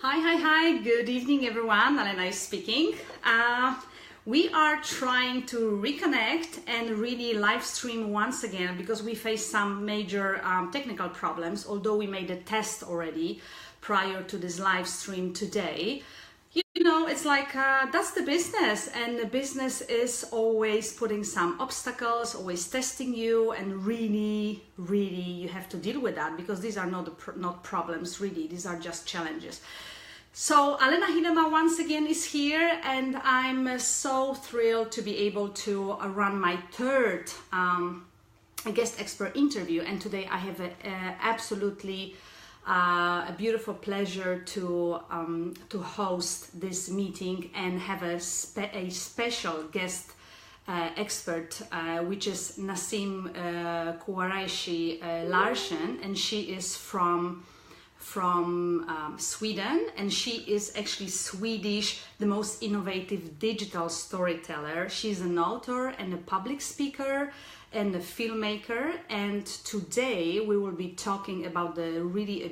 Hi. Good evening, everyone. Alena is speaking. We are trying to reconnect and really live stream once again because we face some major technical problems, although we made a test already prior to this live stream today. You know, it's like that's the business, and the business is always putting some obstacles, always testing you, and really you have to deal with that because these are not problems, really. These are just challenges. So Wajs-Hielema once again is here, and I'm so thrilled to be able to run my third guest expert interview. And today I have absolutely a beautiful pleasure to host this meeting and have a special guest expert, which is Naseem Quraishi-Larsson, and she is from Sweden, and she is actually Swedish, the most innovative digital storyteller. She's an author and a public speaker and a filmmaker, and today we will be talking about a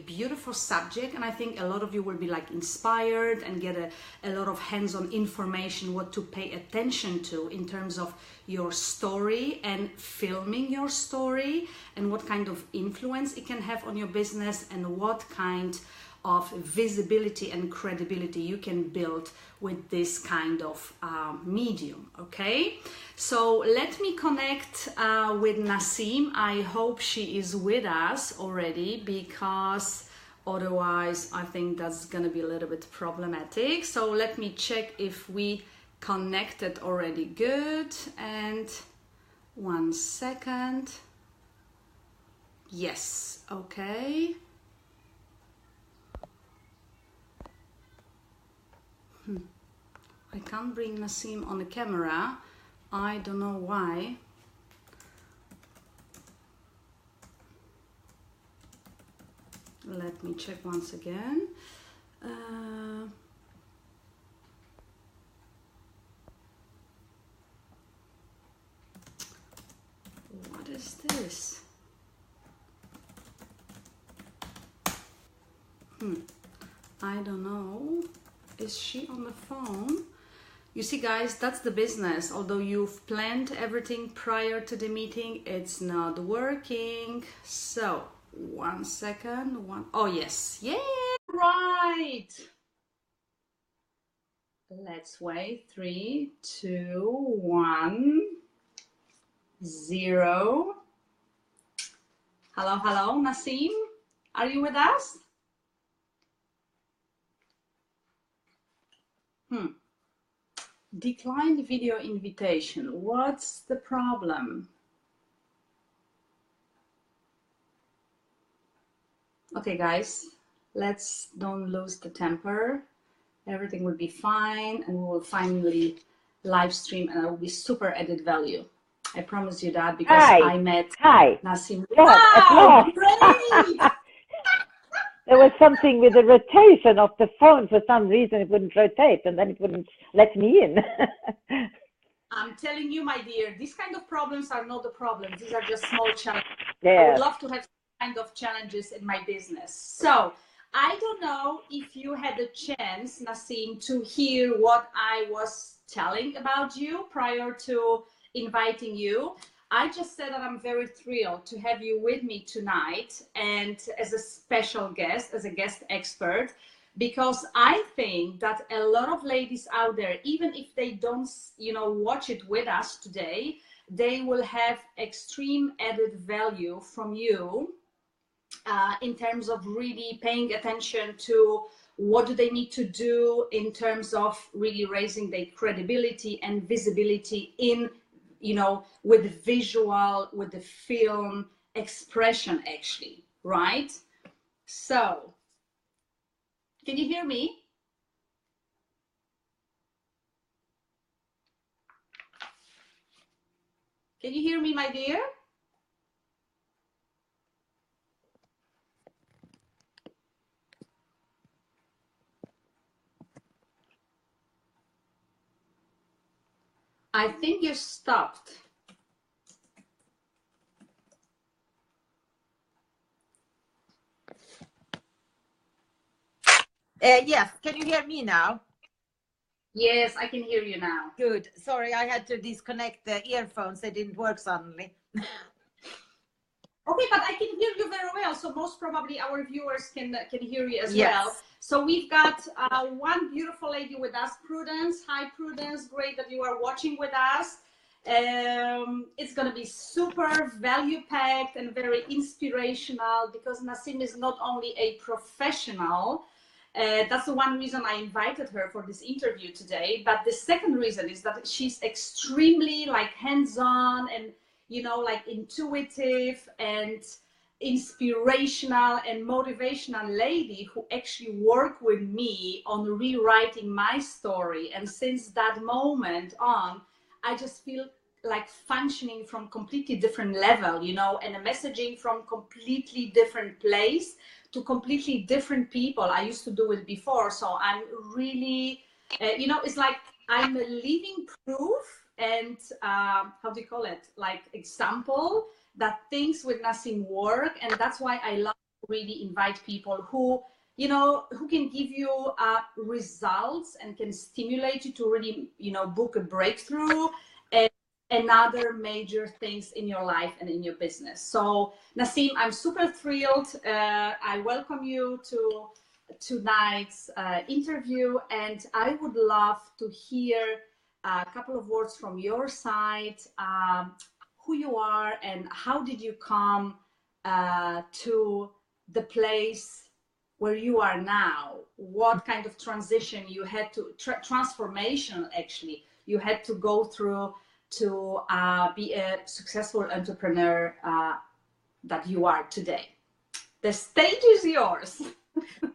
beautiful subject, and I think a lot of you will be like inspired and get a lot of hands-on information what to pay attention to in terms of your story and filming your story, and what kind of influence it can have on your business, and what kind of visibility and credibility you can build with this kind of medium. Okay, so let me connect with Naseem. I hope she is with us already, because otherwise I think that's gonna be a little bit problematic. So let me check if we connected already. Good, and 1 second. Yes, okay. I can't bring Naseem on the camera. I don't know why. Let me check once again. What is this? I don't know. Is she on the phone? You see, guys, that's the business. Although you've planned everything prior to the meeting, it's not working. So 1 second. Oh yes, yeah, right. Let's wait. 3, 2, 1, 0. Hello, Naseem. Are you with us? Declined video invitation. What's the problem? Okay, guys, let's don't lose the temper. Everything will be fine, and we will finally live stream, and I will be super added value. I promise you that, because I met Naseem. Wow, great! There was something with the rotation of the phone. For some reason, it wouldn't rotate, and then it wouldn't let me in. I'm telling you, my dear, these kind of problems are not the problems. These are just small challenges. Yeah. I would love to have kind of challenges in my business. So I don't know if you had a chance, Naseem, to hear what I was telling about you prior to inviting you. I just said that I'm very thrilled to have you with me tonight, and as a special guest, as a guest expert, because I think that a lot of ladies out there, even if they don't, watch it with us today, they will have extreme added value from you in terms of really paying attention to what do they need to do in terms of really raising their credibility and visibility in, with the visual, with the film expression, actually, right? So, can you hear me? Can you hear me, my dear? I think you stopped. Yes, can you hear me now? Yes, I can hear you now. Good. Sorry, I had to disconnect the earphones. They didn't work suddenly. Okay, but I can hear you very well, so most probably our viewers can hear you as Yes. well. So we've got one beautiful lady with us, Prudence. Hi, Prudence. Great that you are watching with us. It's going to be super value-packed and very inspirational because Naseem is not only a professional. That's the one reason I invited her for this interview today. But the second reason is that she's extremely like hands-on and like intuitive and inspirational and motivational lady who actually worked with me on rewriting my story. And since that moment on, I just feel like functioning from completely different level, and a messaging from completely different place to completely different people. I used to do it before. So I'm really, it's like I'm a living proof and how do you call it, like example that things with Naseem work. And that's why I love to really invite people who who can give you results and can stimulate you to really book a breakthrough and another major things in your life and in your business. So Naseem, I'm super thrilled. I welcome you to tonight's interview, and I would love to hear a couple of words from your side, who you are and how did you come to the place where you are now? What kind of transition you had to, transformation actually, you had to go through to be a successful entrepreneur that you are today? The stage is yours.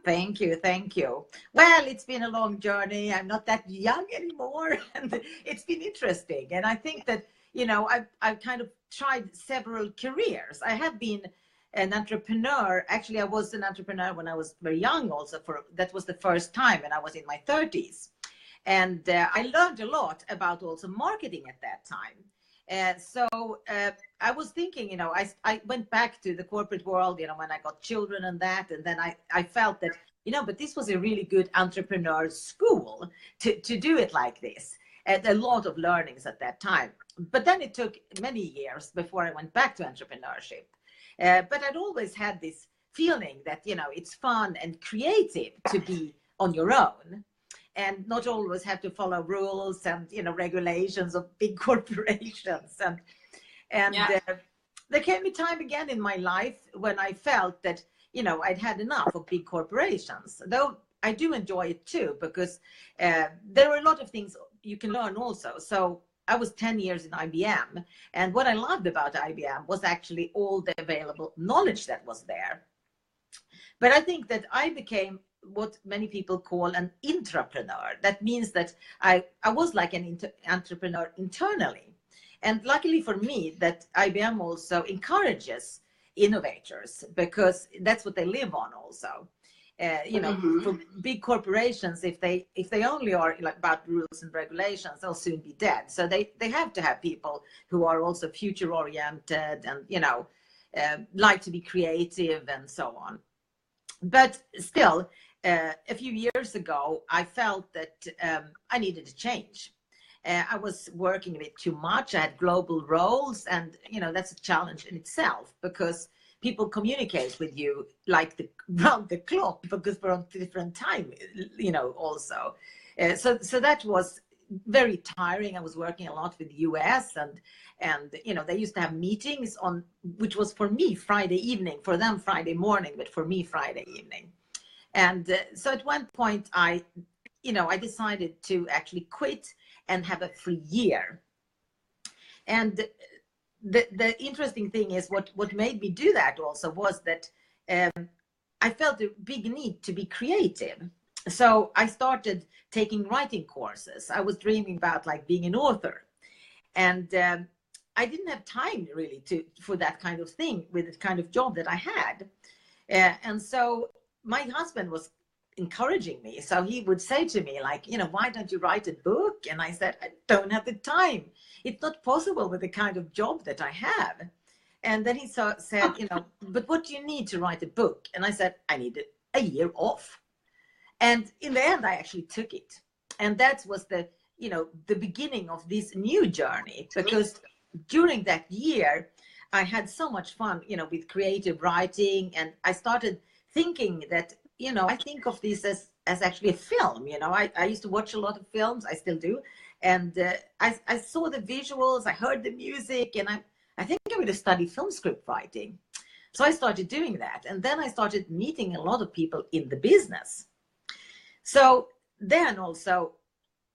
Thank you. Thank you. Well, it's been a long journey. I'm not that young anymore. And it's been interesting. And I think that, I've kind of tried several careers. I have been an entrepreneur. Actually, I was an entrepreneur when I was very young also. That was the first time when I was in my 30s. And I learned a lot about also marketing at that time. So I was thinking, I went back to the corporate world, when I got children and that, and then I felt that, but this was a really good entrepreneur school to do it like this. And a lot of learnings at that time. But then it took many years before I went back to entrepreneurship. But I'd always had this feeling that, it's fun and creative to be on your own, and not always have to follow rules and regulations of big corporations. And Yeah. There came a time again in my life when I felt that I'd had enough of big corporations, though I do enjoy it too, because there are a lot of things you can learn also. So I was 10 years in IBM, and what I loved about IBM was actually all the available knowledge that was there. But I think that I became what many people call an intrapreneur. That means that I was like an entrepreneur internally. And luckily for me, that IBM also encourages innovators, because that's what they live on also. For big corporations, if they only are like about rules and regulations, they'll soon be dead. So they have to have people who are also future oriented and like to be creative and so on. But still, a few years ago, I felt that I needed to change. I was working a bit too much. I had global roles, and that's a challenge in itself, because people communicate with you like round the clock, because we're on different time, also. So that was very tiring. I was working a lot with the US, and they used to have meetings on, which was for me Friday evening, for them Friday morning, but for me Friday evening. And so at one point I decided to actually quit and have a free year. And the interesting thing is what made me do that also was that I felt a big need to be creative. So I started taking writing courses. I was dreaming about like being an author, and I didn't have time really for that kind of thing with the kind of job that I had. And so my husband was encouraging me. So he would say to me like, why don't you write a book? And I said, I don't have the time. It's not possible with the kind of job that I have. And then he said, but what do you need to write a book? And I said, I need a year off. And in the end, I actually took it. And that was the, you know, the beginning of this new journey, because during that year, I had so much fun, you know, with creative writing. And I started thinking that, you know, I think of this as actually a film. You know, I used to watch a lot of films, I still do. And I saw the visuals, I heard the music, and I think I'm going to study film script writing. So I started doing that. And then I started meeting a lot of people in the business. So then also,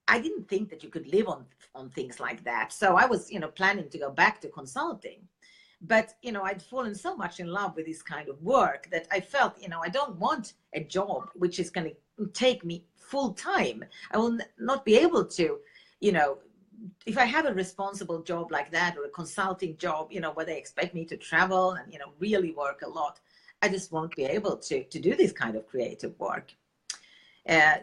I didn't think that you could live on things like that. So I was, you know, planning to go back to consulting. But, you know, I'd fallen so much in love with this kind of work that I felt, you know, I don't want a job which is going to take me full time. I will not be able to, you know, if I have a responsible job like that, or a consulting job, you know, where they expect me to travel and, you know, really work a lot, I just won't be able to do this kind of creative work.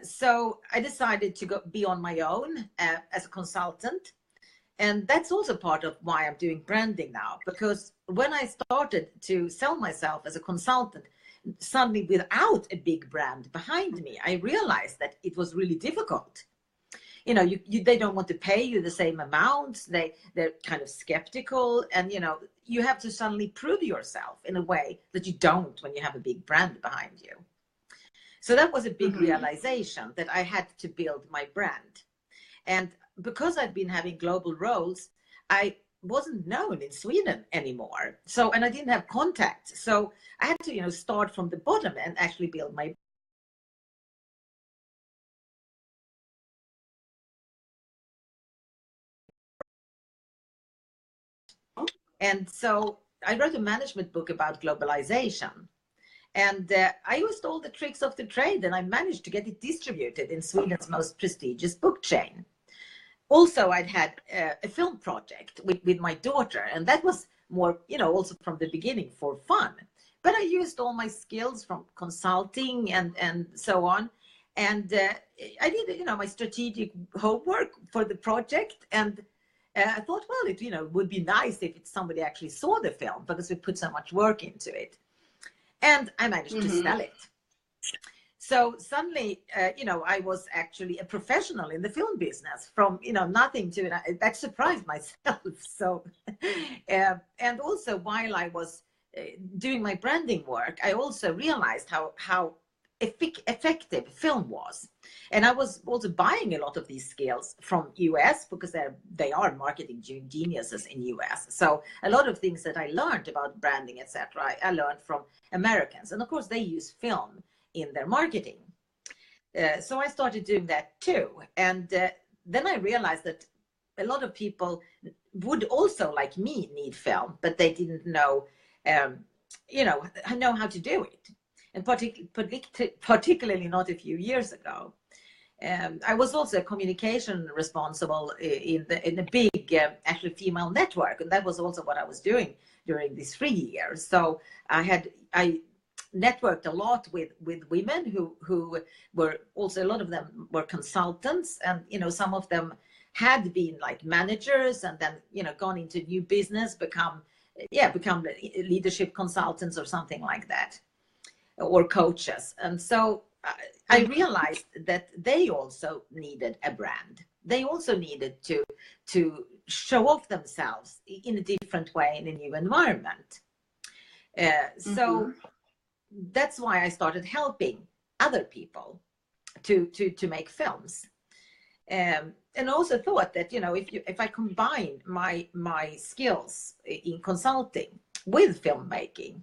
So I decided to be on my own as a consultant. And that's also part of why I'm doing branding now, because when I started to sell myself as a consultant, suddenly without a big brand behind me, I realized that it was really difficult. You know, they don't want to pay you the same amount. They're kind of skeptical, and, you know, you have to suddenly prove yourself in a way that you don't when you have a big brand behind you. So that was a big realization, that I had to build my brand. And because I'd been having global roles, I wasn't known in Sweden anymore. So, and I didn't have contacts. So I had to, you know, start from the bottom and actually build my. And so I wrote a management book about globalization. And I used all the tricks of the trade, and I managed to get it distributed in Sweden's most prestigious book chain. Also, I'd had a film project with my daughter, and that was more, you know, also from the beginning for fun. But I used all my skills from consulting and so on. And I did, you know, my strategic homework for the project. And I thought, well, it, you know, would be nice if somebody actually saw the film, because we put so much work into it. And I managed to sell it. So suddenly, you know, I was actually a professional in the film business, from, you know, nothing to, that surprised myself. So, and also while I was doing my branding work, I also realized how effective film was. And I was also buying a lot of these skills from US, because they are marketing geniuses in US. So a lot of things that I learned about branding, etc., I learned from Americans. And of course, they use film in their marketing. So I started doing that too. And then I realized that a lot of people would also, like me, need film, but they didn't know, you know how to do it. And particularly not a few years ago. I was also a communication responsible in a big, actually, female network. And that was also what I was doing during these 3 years. So I networked a lot with women who were also, a lot of them were consultants, and, you know, some of them had been like managers, and then, you know, gone into new business, become leadership consultants or something like that, or coaches. And so I realized that they also needed a brand. They also needed to show off themselves in a different way, in a new environment. So that's why I started helping other people to make films. And also thought that, you know, if I combine my skills in consulting with filmmaking,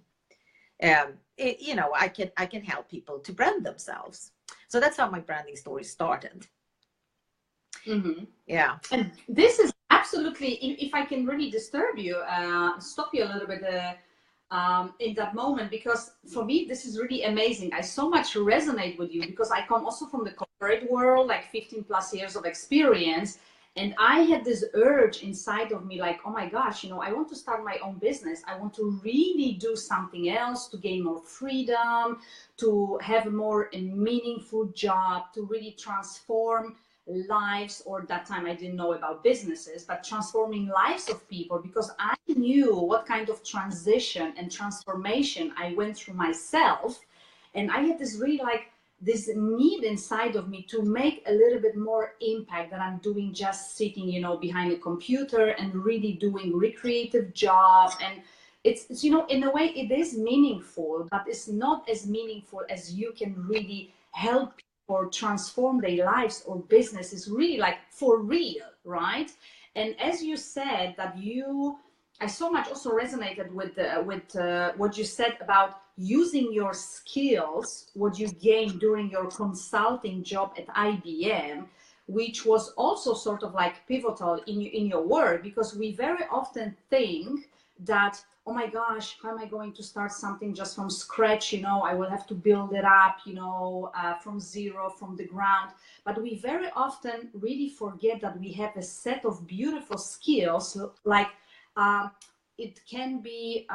you know, I can help people to brand themselves. So that's how my branding story started. Yeah. And this is absolutely, if I can really disturb you, stop you a little bit in that moment, because for me, this is really amazing. I so much resonate with you, because I come also from the corporate world, like 15 plus years of experience. And I had this urge inside of me, like, oh my gosh, you know, I want to start my own business. I want to really do something else, to gain more freedom, to have a more meaningful job, to really transform lives. Or that time I didn't know about businesses, but transforming lives of people, because I knew what kind of transition and transformation I went through myself. And I had this really like this need inside of me to make a little bit more impact than I'm doing just sitting, you know, behind a computer and really doing recreative job. And it's, you know, in a way it is meaningful, but it's not as meaningful as you can really help or transform their lives or businesses really like for real, right? And as you said that I so much also resonated with what you said about using your skills, what you gained during your consulting job at IBM, which was also sort of like pivotal in your work, because we very often think that, oh my gosh, how am I going to start something just from scratch? You know, I will have to build it up, you know, from zero, from the ground. But we very often really forget that we have a set of beautiful skills, like it can be,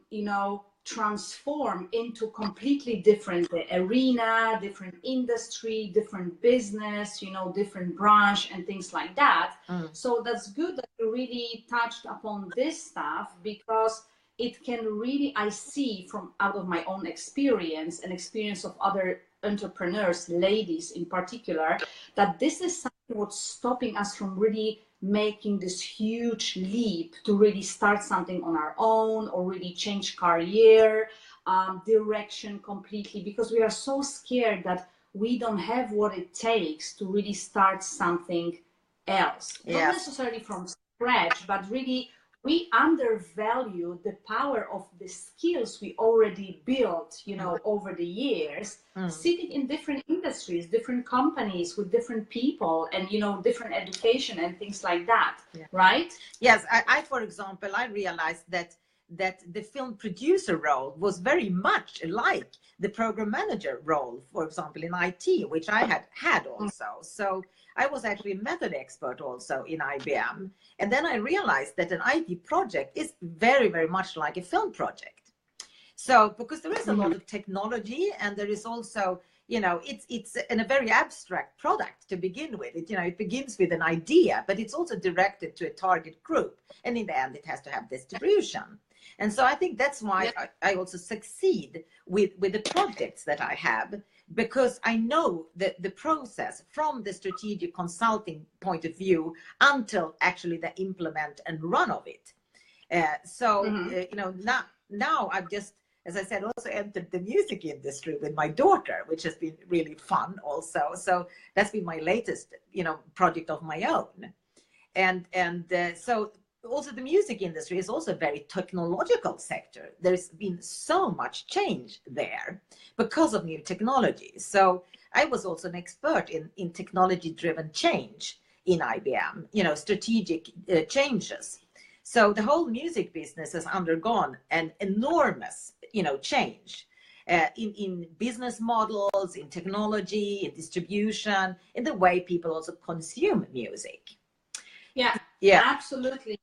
you know, transformed into completely different arena, different industry, different business, you know, different branch and things like that. So that's good that you really touched upon this stuff, because it can really, I see from out of my own experience and experience of other entrepreneurs, ladies in particular, that this is something what's stopping us from really making this huge leap to really start something on our own or really change career direction completely, because we are so scared that we don't have what it takes to really start something else. Not necessarily from scratch, but really we undervalue the power of the skills we already built, you know, over the years, sitting in different industries, different companies with different people and, you know, different education and things like that, right? Yes, I, for example, I realized that the film producer role was very much like the program manager role, for example, in IT, which I had also. So I was actually a method expert also in IBM. And then I realized that an IT project is very, very much like a film project. So because there is a lot of technology, and there is also, you know, it's in a very abstract product to begin with. It, you know, it begins with an idea, but it's also directed to a target group. And in the end, it has to have distribution. And so I think that's why I also succeed with the projects that I have, because I know that the process from the strategic consulting point of view until actually the implement and run of it. You know, now I've just, as I said, also entered the music industry with my daughter, which has been really fun also. So that's been my latest, you know, project of my own. And so also the music industry is also a very technological sector. There's been so much change there because of new technology. So I was also an expert in technology-driven change in IBM, you know, strategic changes. So the whole music business has undergone an enormous, you know, change in business models, in technology, in distribution, in the way people also consume music. Yeah, absolutely.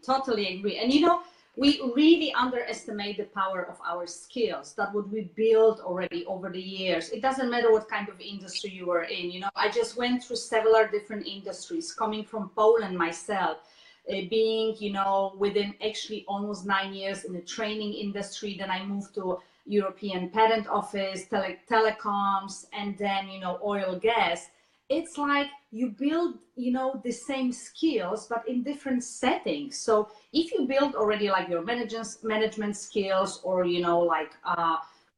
Totally agree. And you know, we really underestimate the power of our skills, that what we built already over the years. It doesn't matter what kind of industry you are in. You know, I just went through several different industries, coming from Poland myself, being, you know, within actually almost 9 years in the training industry. Then I moved to European Patent Office, telecoms, and then, you know, oil, gas. It's like you build, you know, the same skills, but in different settings. So if you build already like your management skills, or, you know, like,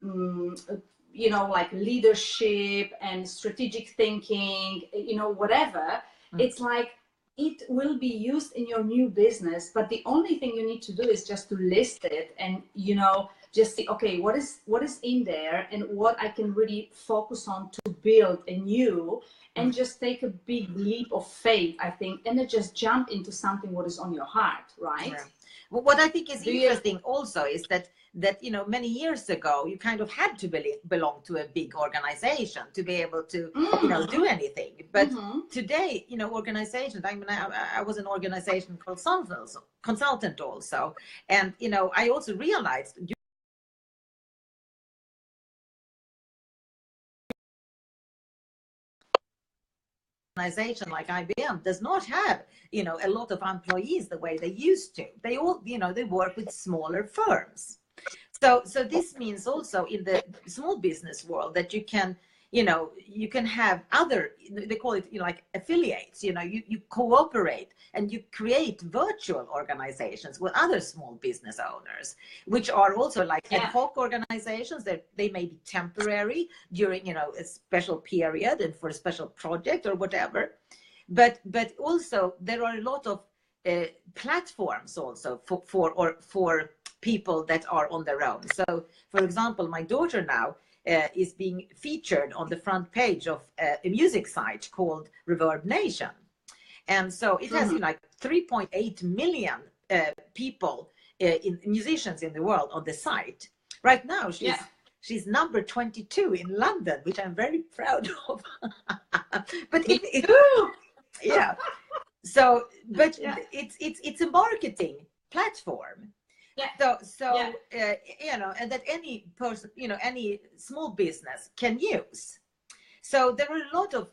you know, like leadership and strategic thinking, you know, whatever, it's like it will be used in your new business. But the only thing you need to do is just to list it and, you know, just see, okay, what is in there and what I can really focus on to build a new, and just take a big leap of faith, I think, and then just jump into something what is on your heart, right? Yeah. Well, what I think is interesting also is that you know, many years ago you kind of had to belong to a big organization to be able to you know, do anything. But today, you know, organizations, I mean, I was an organization consultant also, and you know, I also realized organization like IBM does not have, you know, a lot of employees the way they used to. They all, you know, they work with smaller firms. So this means also in the small business world that you can, you can have other, they call it, like affiliates, you cooperate and you create virtual organizations with other small business owners, which are also like ad hoc organizations that they may be temporary during, a special period and for a special project or whatever. But also there are a lot of platforms also for people that are on their own. So, for example, my daughter now is being featured on the front page of a music site called Reverb Nation. And so it has like 3.8 million people, musicians in the world on the site. Right now, she's number 22 in London, which I'm very proud of. But yeah. So, but it's a marketing platform. And that any person, any small business can use. So there are a lot of,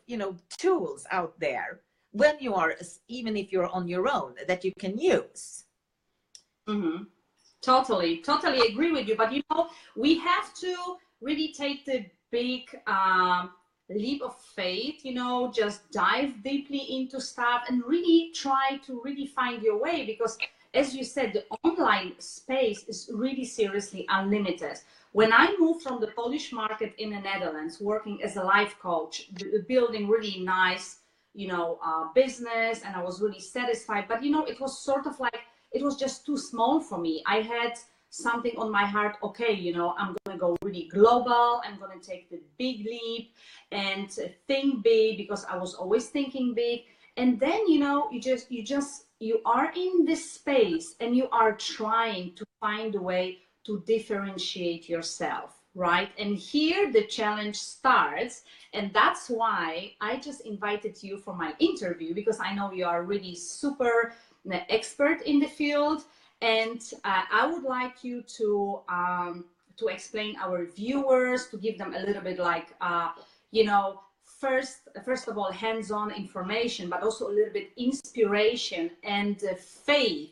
tools out there when you are, even if you're on your own, that you can use. Totally agree with you. But, we have to really take the big leap of faith, just dive deeply into stuff and really try to really find your way, because as you said, the online space is really seriously unlimited. When I moved from the Polish market in the Netherlands, working as a life coach, building really nice, business, and I was really satisfied. But, it was sort of like, it was just too small for me. I had something on my heart. Okay, I'm going to go really global. I'm going to take the big leap and think big, because I was always thinking big. And then, you are in this space and you are trying to find a way to differentiate yourself, right? And here the challenge starts. And that's why I just invited you for my interview, because I know you are really super expert in the field. And I would like you to explain our viewers, to give them a little bit like, first of all, hands-on information, but also a little bit inspiration and faith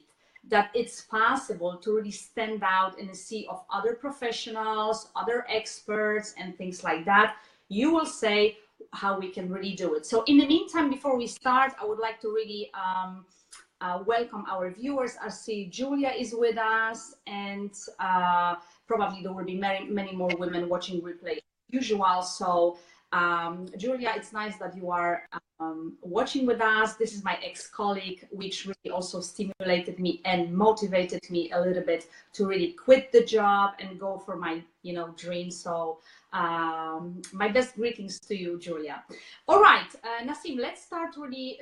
that it's possible to really stand out in a sea of other professionals, other experts, and things like that. You will say how we can really do it. So in the meantime, before we start, I would like to really welcome our viewers. I see Julia is with us, and probably there will be many more women watching replay as usual. So Julia, it's nice that you are watching with us. This is my ex-colleague, which really also stimulated me and motivated me a little bit to really quit the job and go for my dream. So my best greetings to you, Julia. All right, Naseem, let's start really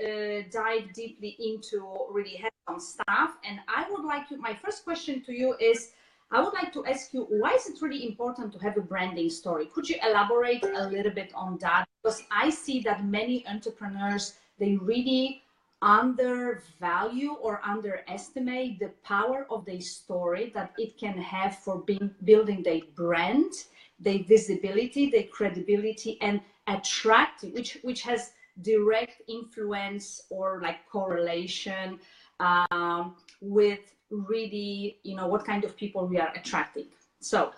dive deeply into really hands-on stuff. And I would like to, my first question to you is, I would like to ask you, why is it really important to have a branding story? Could you elaborate a little bit on that? Because I see that many entrepreneurs, they really undervalue or underestimate the power of their story that it can have for building their brand, their visibility, their credibility, and attractive, which has direct influence or like correlation with really, what kind of people we are attracting. So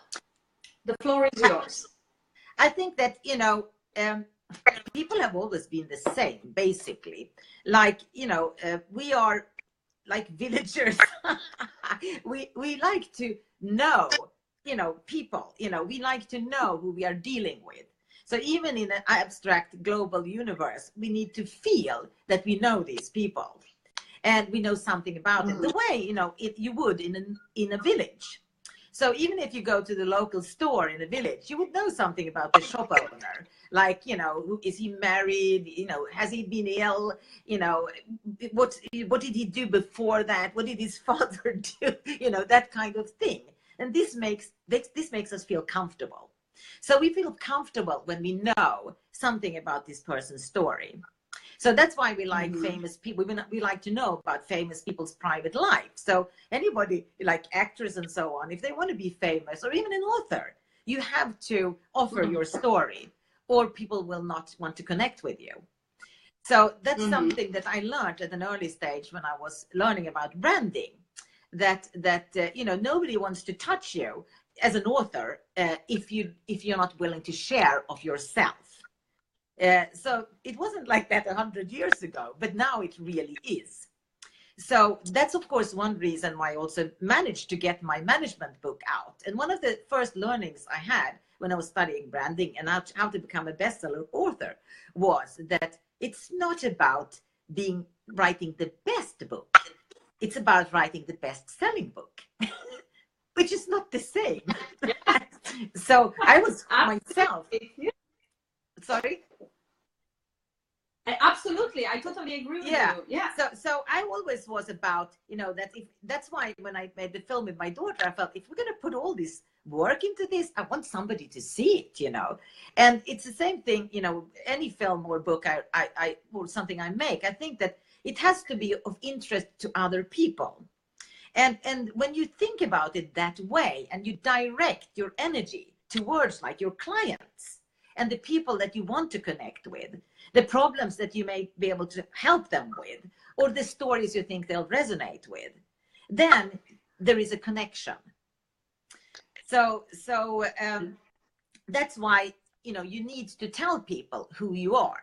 the floor is yours. I think that, people have always been the same, basically. Like, we are like villagers. we like to know, people, we like to know who we are dealing with. So even in an abstract global universe, we need to feel that we know these people. And we know something about it, the way, you would in a village. So even if you go to the local store in a village, you would know something about the shop owner. Like, is he married? Has he been ill? What did he do before that? What did his father do? That kind of thing. And this makes us feel comfortable. So we feel comfortable when we know something about this person's story. So that's why we like famous people. We like to know about famous people's private life. So anybody like actors and so on, if they want to be famous, or even an author, you have to offer your story, or people will not want to connect with you. So that's something that I learned at an early stage when I was learning about branding, that nobody wants to touch you as an author, if you're not willing to share of yourself. So it wasn't like that 100 years ago, but now it really is. So that's, of course, one reason why I also managed to get my management book out. And one of the first learnings I had when I was studying branding and how to become a bestseller author was that it's not about writing the best book. It's about writing the best-selling book, which is not the same. So I was myself. Sorry? Absolutely, I totally agree with you. Yeah. So I always was about, that's why when I made the film with my daughter, I felt if we're going to put all this work into this, I want somebody to see it, And it's the same thing, any film or book I or something I make, I think that it has to be of interest to other people. And when you think about it that way and you direct your energy towards like your clients and the people that you want to connect with, the problems that you may be able to help them with, or the stories you think they'll resonate with, then there is a connection. So that's why, you need to tell people who you are.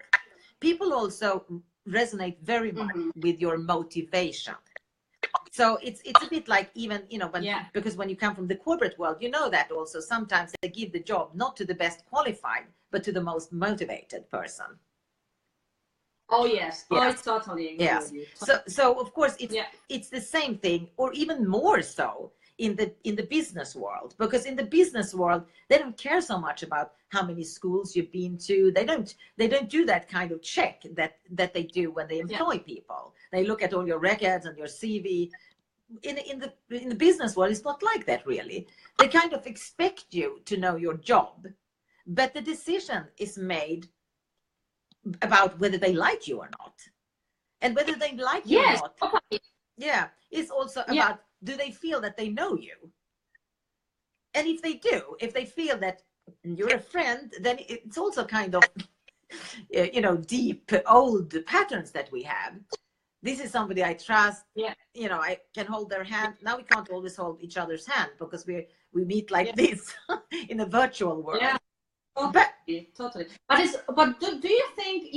People also resonate very much with your motivation. So it's a bit like even, because when you come from the corporate world, that also sometimes they give the job not to the best qualified, but to the most motivated person. Oh, yes. I totally agree with you. So of course, it's the same thing, or even more so in the business world, because in the business world, they don't care so much about how many schools you've been to. They don't do that kind of check that they do when they employ people. They look at all your records and your CV. In the business world, it's not like that really. They kind of expect you to know your job, but the decision is made about whether they like you or not, and whether they like you or not. Okay. It's also about, do they feel that they know you? And if they do, if they feel that you're a friend, then it's also kind of, deep old patterns that we have. This is somebody I trust. I can hold their hand. Now we can't always hold each other's hand because we meet like this in a virtual world. Totally. But do you think,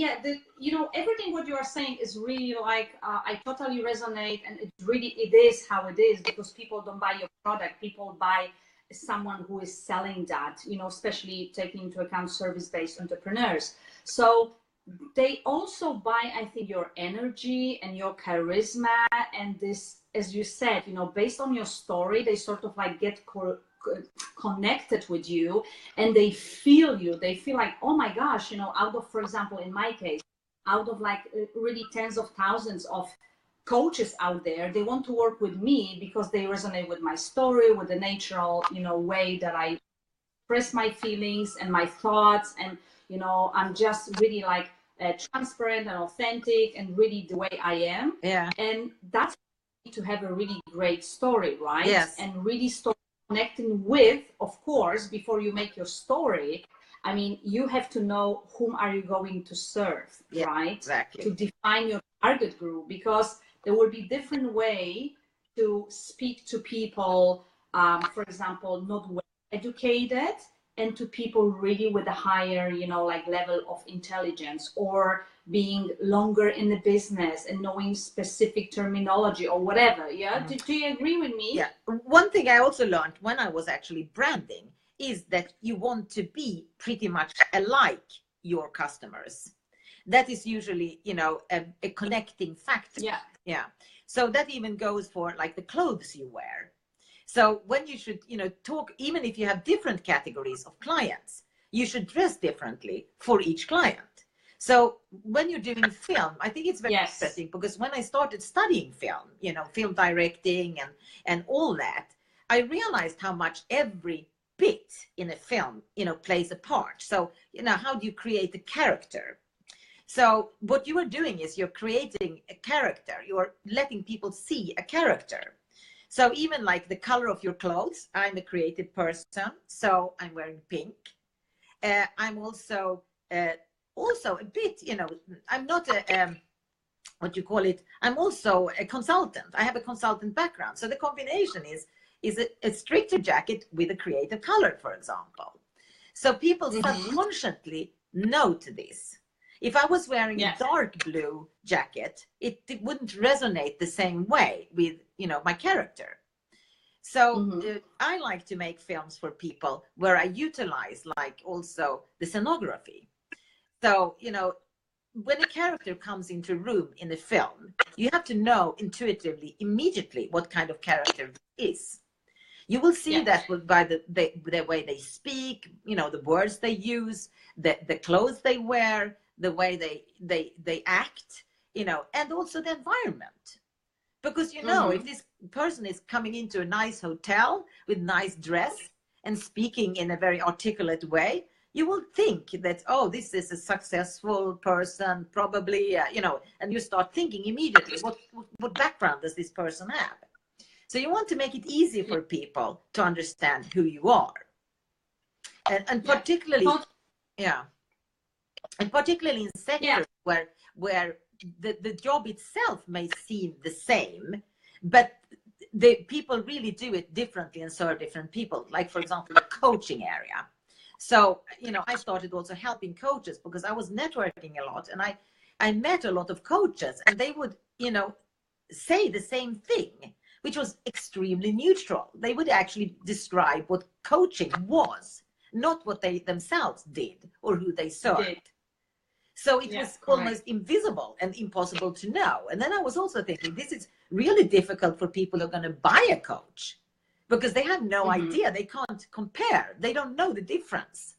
everything what you are saying is really like, I totally resonate, and it is how it is, because people don't buy your product. People buy someone who is selling that, especially taking into account service-based entrepreneurs. So they also buy, I think, your energy and your charisma, and this, as you said, based on your story, they sort of like get connected with you, and they feel you. They feel like, oh my gosh, out of, for example, in my case, out of like really tens of thousands of coaches out there, they want to work with me because they resonate with my story, with the natural, way that I express my feelings and my thoughts, and I'm just really like transparent and authentic, and really the way I am. And that's to have a really great story, right? And really start connecting with, of course, before you make your story, I mean, you have to know whom are you going to serve, right? Exactly. To define your target group, because there will be different way to speak to people, for example, not well educated, and to people really with a higher, level of intelligence, or being longer in the business and knowing specific terminology or whatever. Do you agree with me? One thing I also learned when I was actually branding is that you want to be pretty much alike your customers. That is usually, a connecting factor. So that even goes for like the clothes you wear. So when you should, talk, even if you have different categories of clients, you should dress differently for each client. So when you're doing film, I think it's very interesting, because when I started studying film, film directing and all that, I realized how much every bit in a film, plays a part. So, how do you create a character? So what you are doing is you're creating a character. You're letting people see a character. So even like the color of your clothes, I'm a creative person, so I'm wearing pink. I'm also a bit, I'm not I'm also a consultant. I have a consultant background. So the combination is is a stricter jacket with a creative color, for example. So people subconsciously note this. If I was wearing a dark blue jacket, it wouldn't resonate the same way with, you know, my character. So I like to make films for people where I utilize like also the scenography. So, you know, when a character comes into a room in a film, you have to know intuitively, immediately what kind of character it is. You will see that by the way they speak, you know, the words they use, the clothes they wear, the way they act, you know, and also the environment. Because, you know, if this person is coming into a nice hotel with nice dress and speaking in a very articulate way, you will think that, oh, this is a successful person, probably, you know, and you start thinking immediately, what background does this person have? So you want to make it easy for people to understand who you are. And particularly, and particularly in sectors where the job itself may seem the same, but the people really do it differently and serve different people. Like, for example, the coaching area. So, you know, I started also helping coaches because I was networking a lot, and I met a lot of coaches, and they would, you know, say the same thing, which was extremely neutral. They would actually describe what coaching was, not what they themselves did or who they served. So it was almost invisible and impossible to know. And then I was also thinking, this is really difficult for people who are going to buy a coach because they have no idea. They can't compare. They don't know the difference.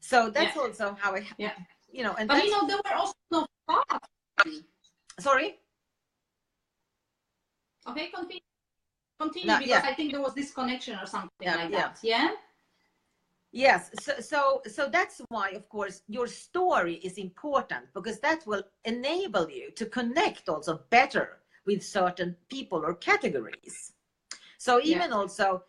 So that's also how I, you know. And but you know, there were also no thoughts. Sorry? Okay, continue because I think there was this connection or something like that. Yeah. Yes, so that's why, of course, your story is important, because that will enable you to connect also better with certain people or categories. So even also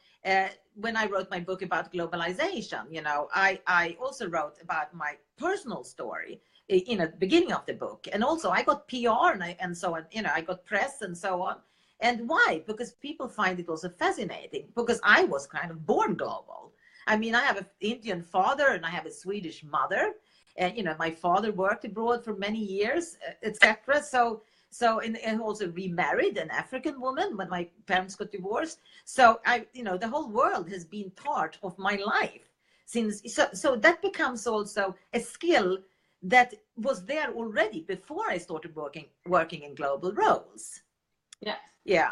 when I wrote my book about globalization, you know, I also wrote about my personal story in the beginning of the book, and also I got PR and so on, you know, I got press and so on. And why? Because people find it also fascinating, because I was kind of born global. I mean, I have an Indian father and I have a Swedish mother, and you know, my father worked abroad for many years, etc. So and also remarried an African woman when my parents got divorced. So you know, the whole world has been part of my life since. So that becomes also a skill that was there already before I started working in global roles. Yeah.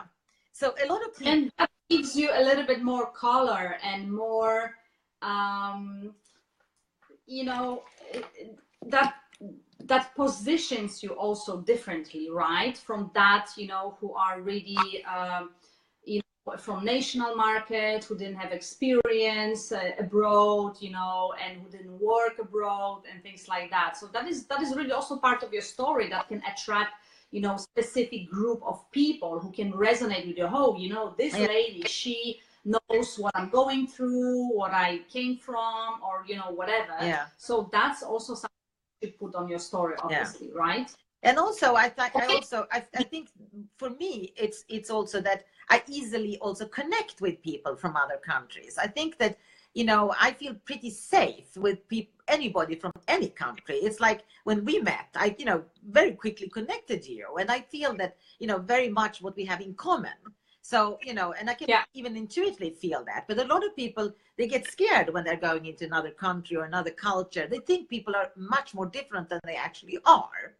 So a lot of people, and that gives you a little bit more color and more, you know, that positions you also differently, right? From that, you know, who are really, you know, from national market, who didn't have experience abroad, you know, and who didn't work abroad and things like that. So that is really also part of your story that can attract, you know, specific group of people who can resonate with you. Oh, you know, this lady, she knows what I'm going through, what I came from, or, you know, whatever. So that's also something you put on your story, obviously, right? And also, I think for me, it's also that I easily also connect with people from other countries. I think that, you know, I feel pretty safe with anybody from any country. It's like when we met, I, you know, very quickly connected to you, and I feel that, you know, very much what we have in common. So, you know, and I can even intuitively feel that. But a lot of people, they get scared when they're going into another country or another culture. They think people are much more different than they actually are.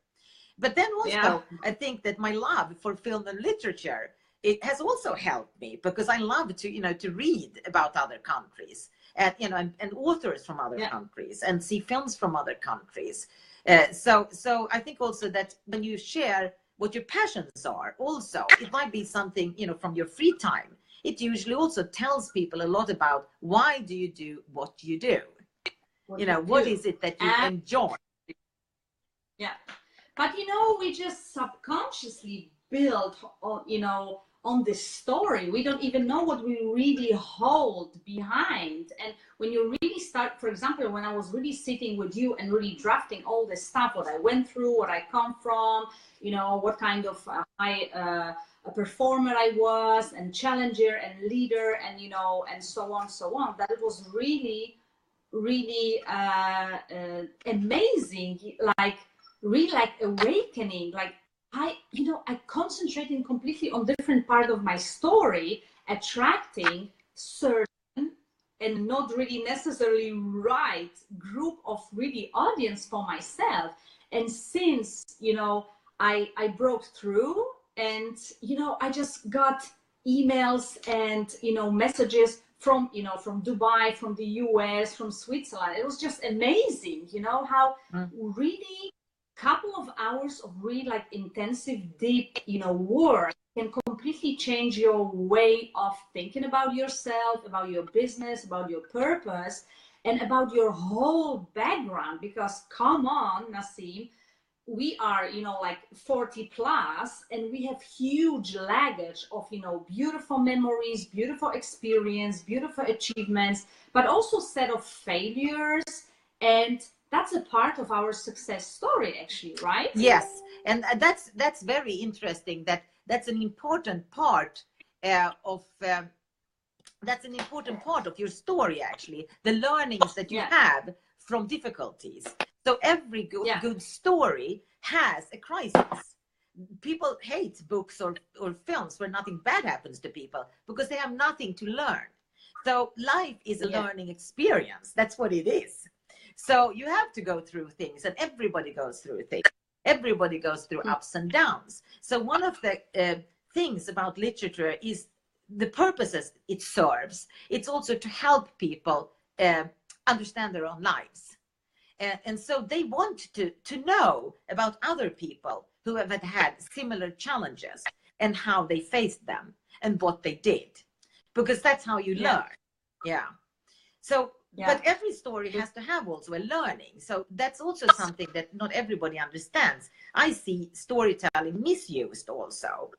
But then also, I think that my love for film and literature, it has also helped me, because I love to, you know, to read about other countries and, you know, and authors from other countries, and see films from other countries. So I think also that when you share what your passions are, also, it might be something, you know, from your free time. It usually also tells people a lot about why do you do what you do? You know, what is it that you enjoy? Yeah. But, you know, we just subconsciously build, you know, on this story. We don't even know what we really hold behind. And when you really start, for example, when I was really sitting with you and really drafting all this stuff, what I went through, what I come from, you know, what kind of a performer I was, and challenger and leader, and, you know, and so on, that it was really amazing, like really like awakening. Like I concentrating completely on different part of my story, attracting certain and not really necessarily right group of really audience for myself. And since, you know, I broke through, and, you know, I just got emails and, you know, messages from, you know, from Dubai, from the US, from Switzerland. It was just amazing, you know, how really couple of hours of really like intensive, deep, you know, work can completely change your way of thinking about yourself, about your business, about your purpose, and about your whole background. Because come on, Naseem, we are, you know, like 40 plus, and we have huge luggage of, you know, beautiful memories, beautiful experience, beautiful achievements, but also set of failures. And that's a part of our success story, actually, right? Yes, and that's very interesting. That's an important part of that's an important part of your story, actually. The learnings that you have from difficulties. So every good story has a crisis. People hate books or films where nothing bad happens to people because they have nothing to learn. So life is a learning experience. That's what it is. So you have to go through things, and everybody goes through things. Everybody goes through ups and downs. So one of the things about literature is the purposes it serves. It's also to help people understand their own lives. And so they want to know about other people who have had similar challenges and how they faced them and what they did, because that's how you learn. So but every story has to have also a learning. So that's also something that not everybody understands. I see storytelling misused also.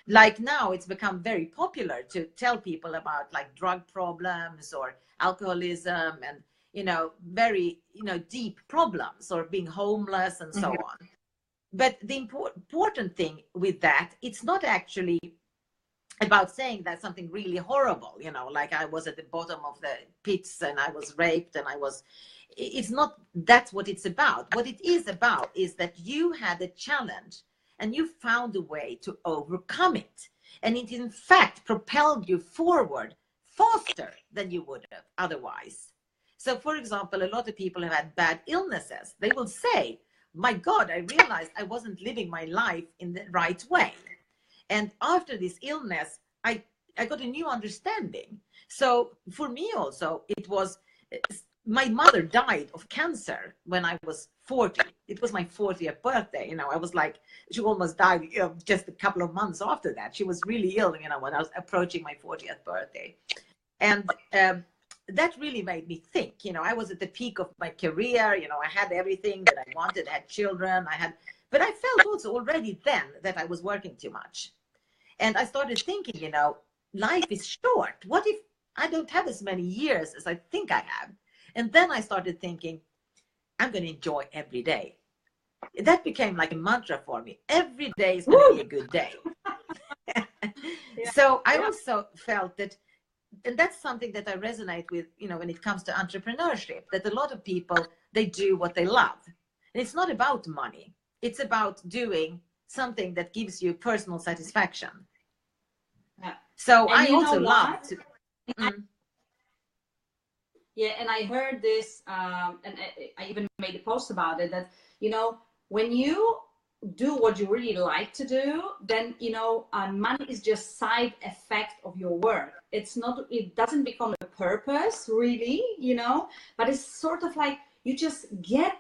Like now it's become very popular to tell people about like drug problems or alcoholism and, you know, very, you know, deep problems, or being homeless and so on. But the important thing with that, it's not actually about saying that something really horrible, you know, like I was at the bottom of the pits and I was raped and it's not, that's what it's about. What it is about is that you had a challenge and you found a way to overcome it. And it in fact propelled you forward faster than you would have otherwise. So for example, a lot of people have had bad illnesses. They will say, my God, I realized I wasn't living my life in the right way. And after this illness, I got a new understanding. So for me also, it was, my mother died of cancer when I was 40. It was my 40th birthday. You know, I was like, she almost died, you know, just a couple of months after that. She was really ill, you know, when I was approaching my 40th birthday. And that really made me think, you know, I was at the peak of my career. You know, I had everything that I wanted, I had children, but I felt also already then that I was working too much. And I started thinking, you know, life is short. What if I don't have as many years as I think I have? And then I started thinking, I'm going to enjoy every day. That became like a mantra for me. Every day is going to be a good day. So I also felt that, and that's something that I resonate with, you know, when it comes to entrepreneurship, that a lot of people, they do what they love. And it's not about money. It's about doing something that gives you personal satisfaction. So I also love to. Yeah, and I heard this, and I even made a post about it, that, you know, when you do what you really like to do, then, you know, money is just side effect of your work. It's not, it doesn't become a purpose really, you know, but it's sort of like you just get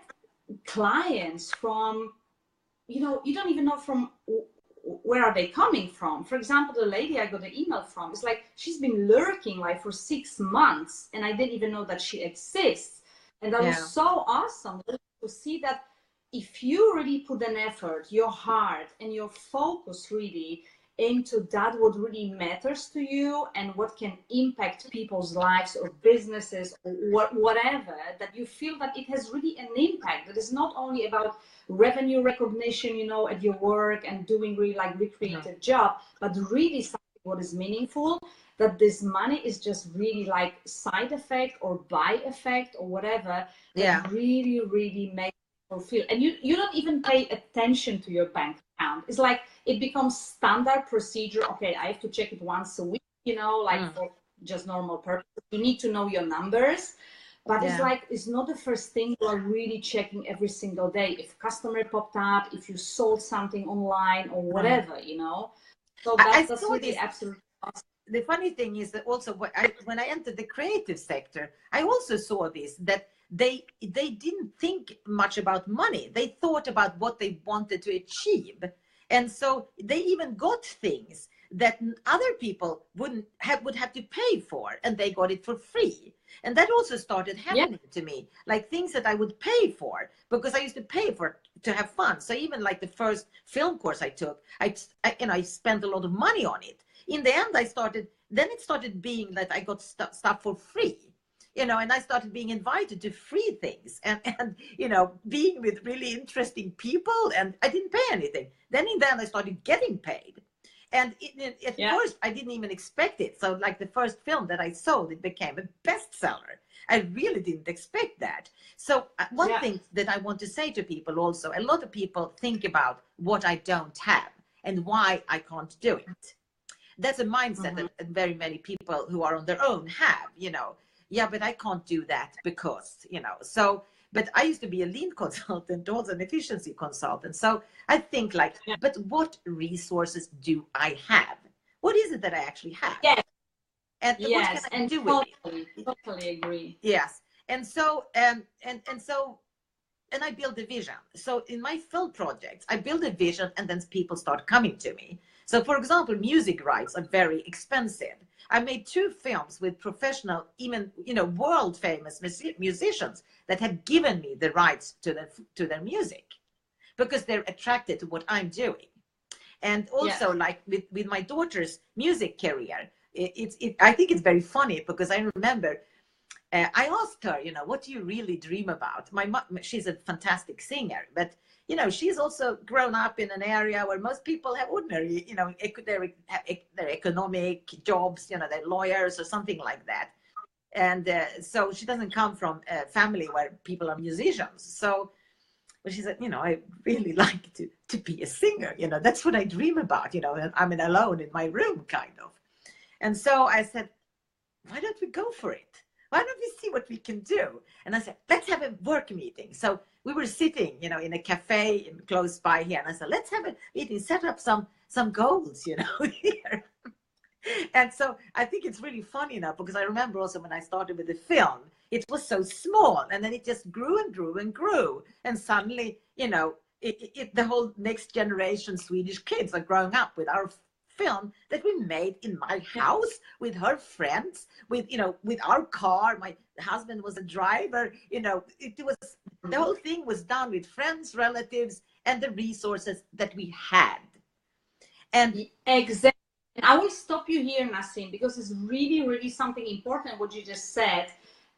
clients from, you know, you don't even know from where are they coming from. For example, the lady I got an email from, it's like she's been lurking like for 6 months and I didn't even know that she exists. And that was so awesome to see that if you really put an effort, your heart and your focus really, into that what really matters to you and what can impact people's lives or businesses or whatever, that you feel that it has really an impact, that is not only about revenue recognition, you know, at your work and doing really like recreative job, but really something what is meaningful, that this money is just really like side effect or by effect or whatever, that really, really makes people feel. And you don't even pay attention to your bank account. It's like it becomes standard procedure. Okay, I have to check it once a week, you know, like for just normal purpose. You need to know your numbers. But it's like, it's not the first thing you are really checking every single day. If customer popped up, if you sold something online or whatever, you know. So that's really absolutely awesome. The funny thing is that also when I entered the creative sector, I also saw this, that they didn't think much about money. They thought about what they wanted to achieve. And so they even got things that other people would have to pay for, and they got it for free. And that also started happening to me, like things that I would pay for, because I used to pay for to have fun. So even like the first film course I took, I spent a lot of money on it. In the end, it started being that I got stuff for free, you know, and I started being invited to free things and, you know, being with really interesting people, and I didn't pay anything. Then in the end, I started getting paid. And at first, I didn't even expect it. So like the first film that I sold, it became a bestseller. I really didn't expect that. So one thing that I want to say to people also, a lot of people think about what I don't have and why I can't do it. That's a mindset that very many people who are on their own have, you know. Yeah, but I can't do that because, you know. So, but I used to be a lean consultant, also an efficiency consultant. So I think like, but what resources do I have? What is it that I actually have? Yes. And what can I do with it? Totally agree. Yes. And so, and I build a vision. So in my film projects, I build a vision, and then people start coming to me. So for example, music rights are very expensive. I made 2 films with professional, even, you know, world famous musicians that have given me the rights to their music because they're attracted to what I'm doing. And also like with my daughter's music career, I think it's very funny because I remember I asked her, you know, what do you really dream about? My mom, she's a fantastic singer, but you know, she's also grown up in an area where most people have ordinary, you know, their economic jobs, you know, they're lawyers or something like that. And so she doesn't come from a family where people are musicians. So but she said, you know, I really like to be a singer. You know, that's what I dream about, you know, and I'm alone in my room, kind of. And so I said, why don't we go for it? Why don't we see what we can do? And I said, let's have a work meeting. So we were sitting, you know, in a cafe close by here. And I said, let's have a meeting, set up some goals, you know, here. And so I think it's really funny now, because I remember also when I started with the film, it was so small, and then it just grew and grew and grew. And suddenly, you know, the whole next generation Swedish kids are growing up with our film that we made in my house with her friends, with, you know, with our car. My husband was a driver, you know, it was, the whole thing was done with friends, relatives, and the resources that we had. And exactly. And I will stop you here, Naseem, because it's really, really something important what you just said,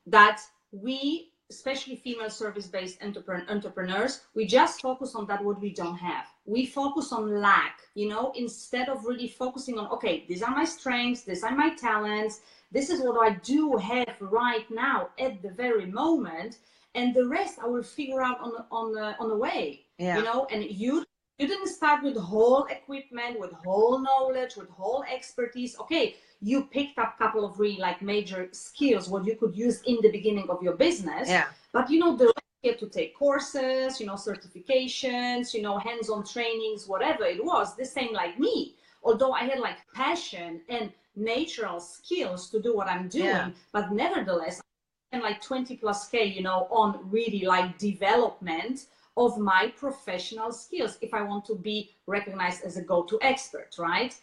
that we, especially female service-based entrepreneurs, we just focus on that what we don't have. We focus on lack, you know, instead of really focusing on, okay, these are my strengths, these are my talents, this is what I do have right now at the very moment, and the rest I will figure out on the way, you know. And you didn't start with whole equipment, with whole knowledge, with whole expertise. Okay, you picked up a couple of really like major skills what you could use in the beginning of your business. But you know, the rest you had to take courses, you know, certifications, you know, hands-on trainings, whatever it was. The same like me. Although I had like passion and natural skills to do what I'm doing, but nevertheless, I spent like 20+K, you know, on really like development of my professional skills if I want to be recognized as a go-to expert, right?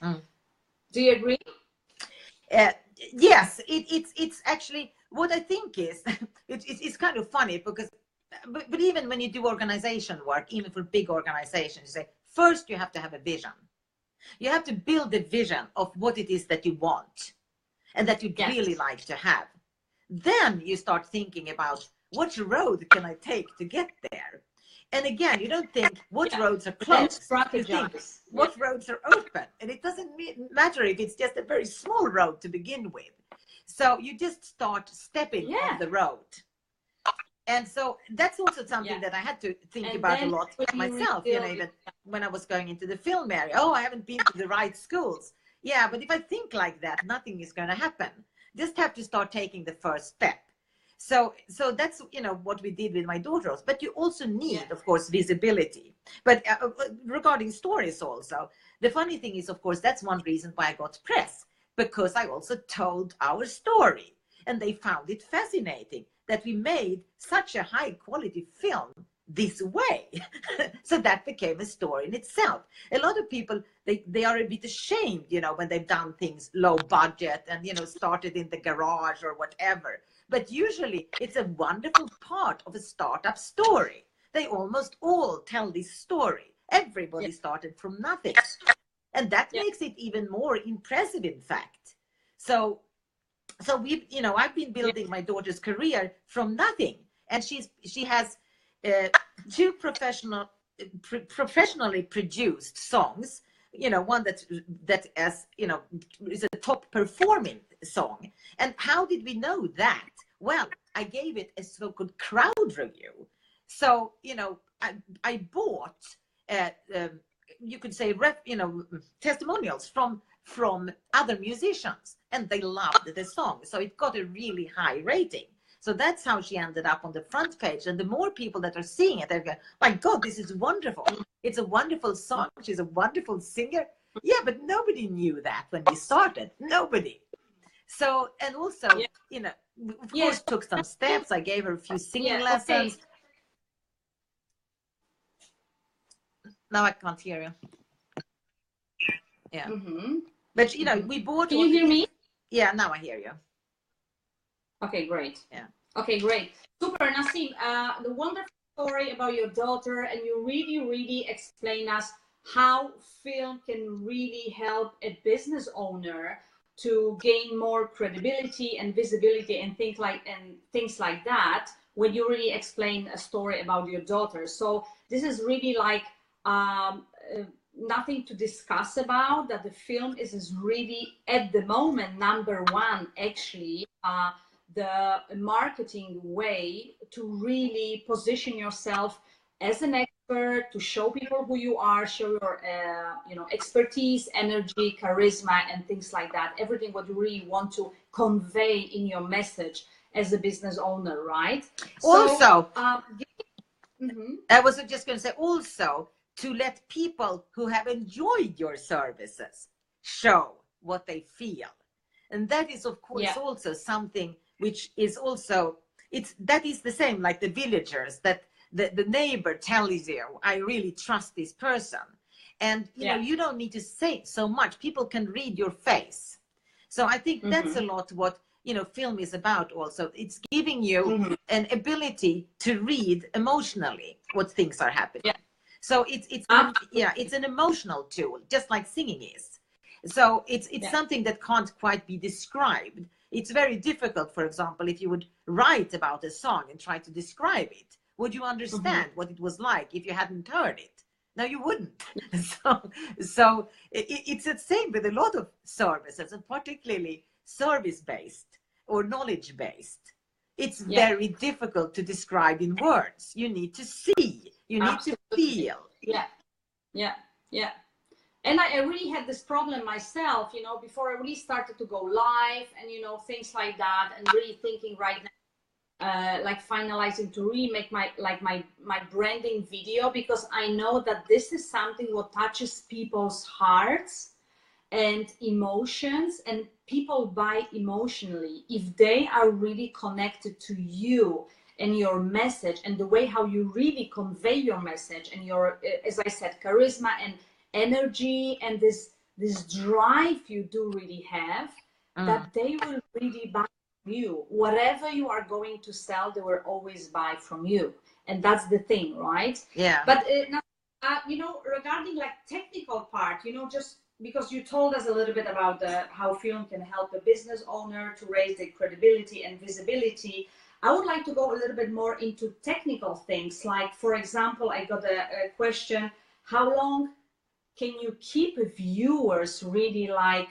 Do you agree? Yes, it's actually what I think is it's kind of funny because but even when you do organization work, even for big organizations, you say first you have to have a vision. You have to build a vision of what it is that you want and that you'd really like to have. Then you start thinking about what road can I take to get there? And again, you don't think what roads are closed. You think what roads are open. And it doesn't matter if it's just a very small road to begin with. So you just start stepping on the road. And so that's also something that I had to think about a lot myself, you know, even when I was going into the film area. Oh, I haven't been to the right schools. Yeah, but if I think like that, nothing is going to happen. Just have to start taking the first step. So that's, you know, what we did with my daughters. But you also need, of course, visibility. But regarding stories also, the funny thing is, of course, that's one reason why I got press, because I also told our story. And they found it fascinating that we made such a high quality film this way. So that became a story in itself. A lot of people, they are a bit ashamed, you know, when they've done things low budget and, you know, started in the garage or whatever. But usually it's a wonderful part of a startup story. They almost all tell this story. Everybody started from nothing. And that makes it even more impressive, in fact. So we've, you know, I've been building my daughter's career from nothing. And she has 2 professionally produced songs, you know, one that as, you know, is a top performing song. And how did we know that? Well, I gave it a so-called crowd review. So, you know, I bought, you could say, you know, testimonials from other musicians, and they loved the song. So it got a really high rating. So that's how she ended up on the front page. And the more people that are seeing it, they're going, my God, this is wonderful. It's a wonderful song. She's a wonderful singer. Yeah, but nobody knew that when we started. Nobody. So, and also, you know, of course, took some steps. I gave her a few singing lessons. Okay. Now I can't hear you. Yeah. But, you know, we bought... Can you hear me? Yeah, now I hear you. Okay, great. Yeah. Okay, great. Super, Naseem. The wonderful story about your daughter, and you really explain us how film can really help a business owner to gain more credibility and visibility and things like that, when you really explain a story about your daughter. So this is really like nothing to discuss about, that the film is really at the moment #1 actually the marketing way to really position yourself as an expert, to show people who you are, show your you know, expertise, energy, charisma, and things like that. Everything what you really want to convey in your message as a business owner, right? Also, I was just going to say, also to let people who have enjoyed your services show what they feel. And that is, of course, also something which is also, that is the same like the villagers, that the neighbor tells you, I really trust this person. And, you know, you don't need to say so much. People can read your face. So I think that's a lot what, you know, film is about also. It's giving you an ability to read emotionally what things are happening. So it's an emotional tool, just like singing is. So it's something that can't quite be described. It's very difficult, for example, if you would write about a song and try to describe it. Would you understand what it was like if you hadn't heard it? No, you wouldn't. So it's the same with a lot of services, and particularly service-based or knowledge-based. It's very difficult to describe in words. You need to see. You need to feel. Yeah. And I really had this problem myself, you know, before I really started to go live and, you know, things like that, and really thinking right now, like finalizing to really make my branding video, because I know that this is something what touches people's hearts and emotions, and people buy emotionally if they are really connected to you and your message and the way how you really convey your message and your, as I said, charisma and energy and this drive you do really have, that they will really buy from you. Whatever you are going to sell, they will always buy from you. And that's the thing, right? Yeah. But you know, regarding like technical part, you know, just because you told us a little bit about how film can help a business owner to raise their credibility and visibility, I would like to go a little bit more into technical things. Like, for example, I got a question: how long can you keep viewers really like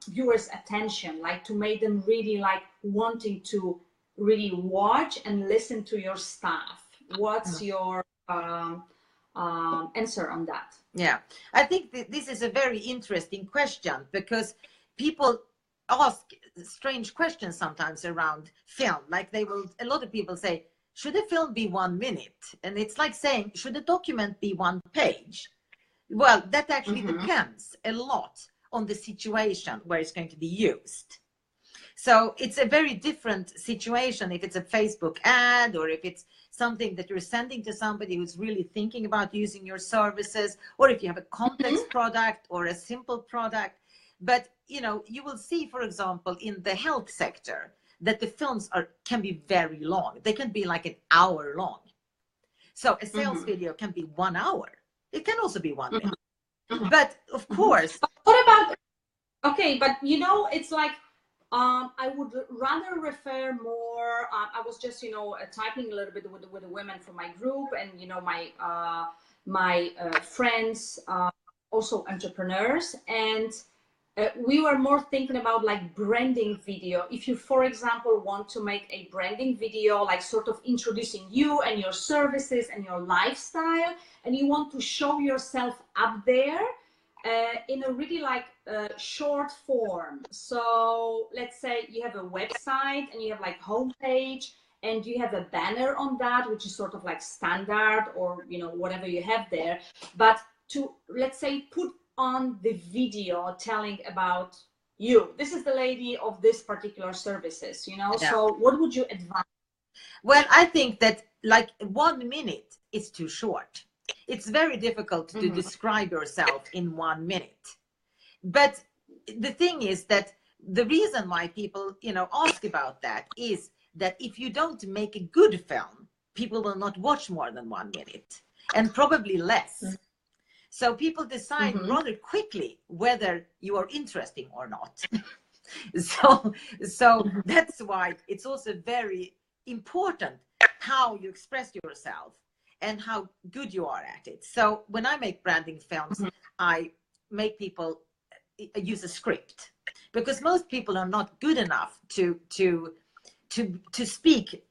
viewers' attention, like to make them really like wanting to really watch and listen to your stuff? What's your answer on that? Yeah, I think this is a very interesting question, because people ask strange questions sometimes around film. Like a lot of people say, should a film be 1 minute? And it's like saying, should a document be 1 page? Well, that actually depends a lot on the situation where it's going to be used. So it's a very different situation if it's a Facebook ad, or if it's something that you're sending to somebody who's really thinking about using your services, or if you have a complex product or a simple product. But you will see, for example, in the health sector, that the films can be very long. They can be like an hour long. So a sales video can be 1 hour. It can also be 1 minute. But of course. But what about, okay, but it's like, I would rather refer more. I was just, typing a little bit with the women from my group, and my friends, also entrepreneurs, and we were more thinking about like branding video. If you, for example, want to make a branding video, like sort of introducing you and your services and your lifestyle, and you want to show yourself up there. In a really like short form. So let's say you have a website and you have like homepage, and you have a banner on that, which is sort of like standard, or whatever you have there. But to, let's say, put on the video telling about you. This is the lady of this particular services, Yeah. So what would you advise? Well, I think that like 1 minute is too short. It's very difficult to describe yourself in 1 minute. But the thing is that the reason why people, ask about that is that if you don't make a good film, people will not watch more than 1 minute, and probably less. So people decide rather quickly whether you are interesting or not. So that's why it's also very important how you express yourself and how good you are at it. So when I make branding films, I make people use a script, because most people are not good enough to speak,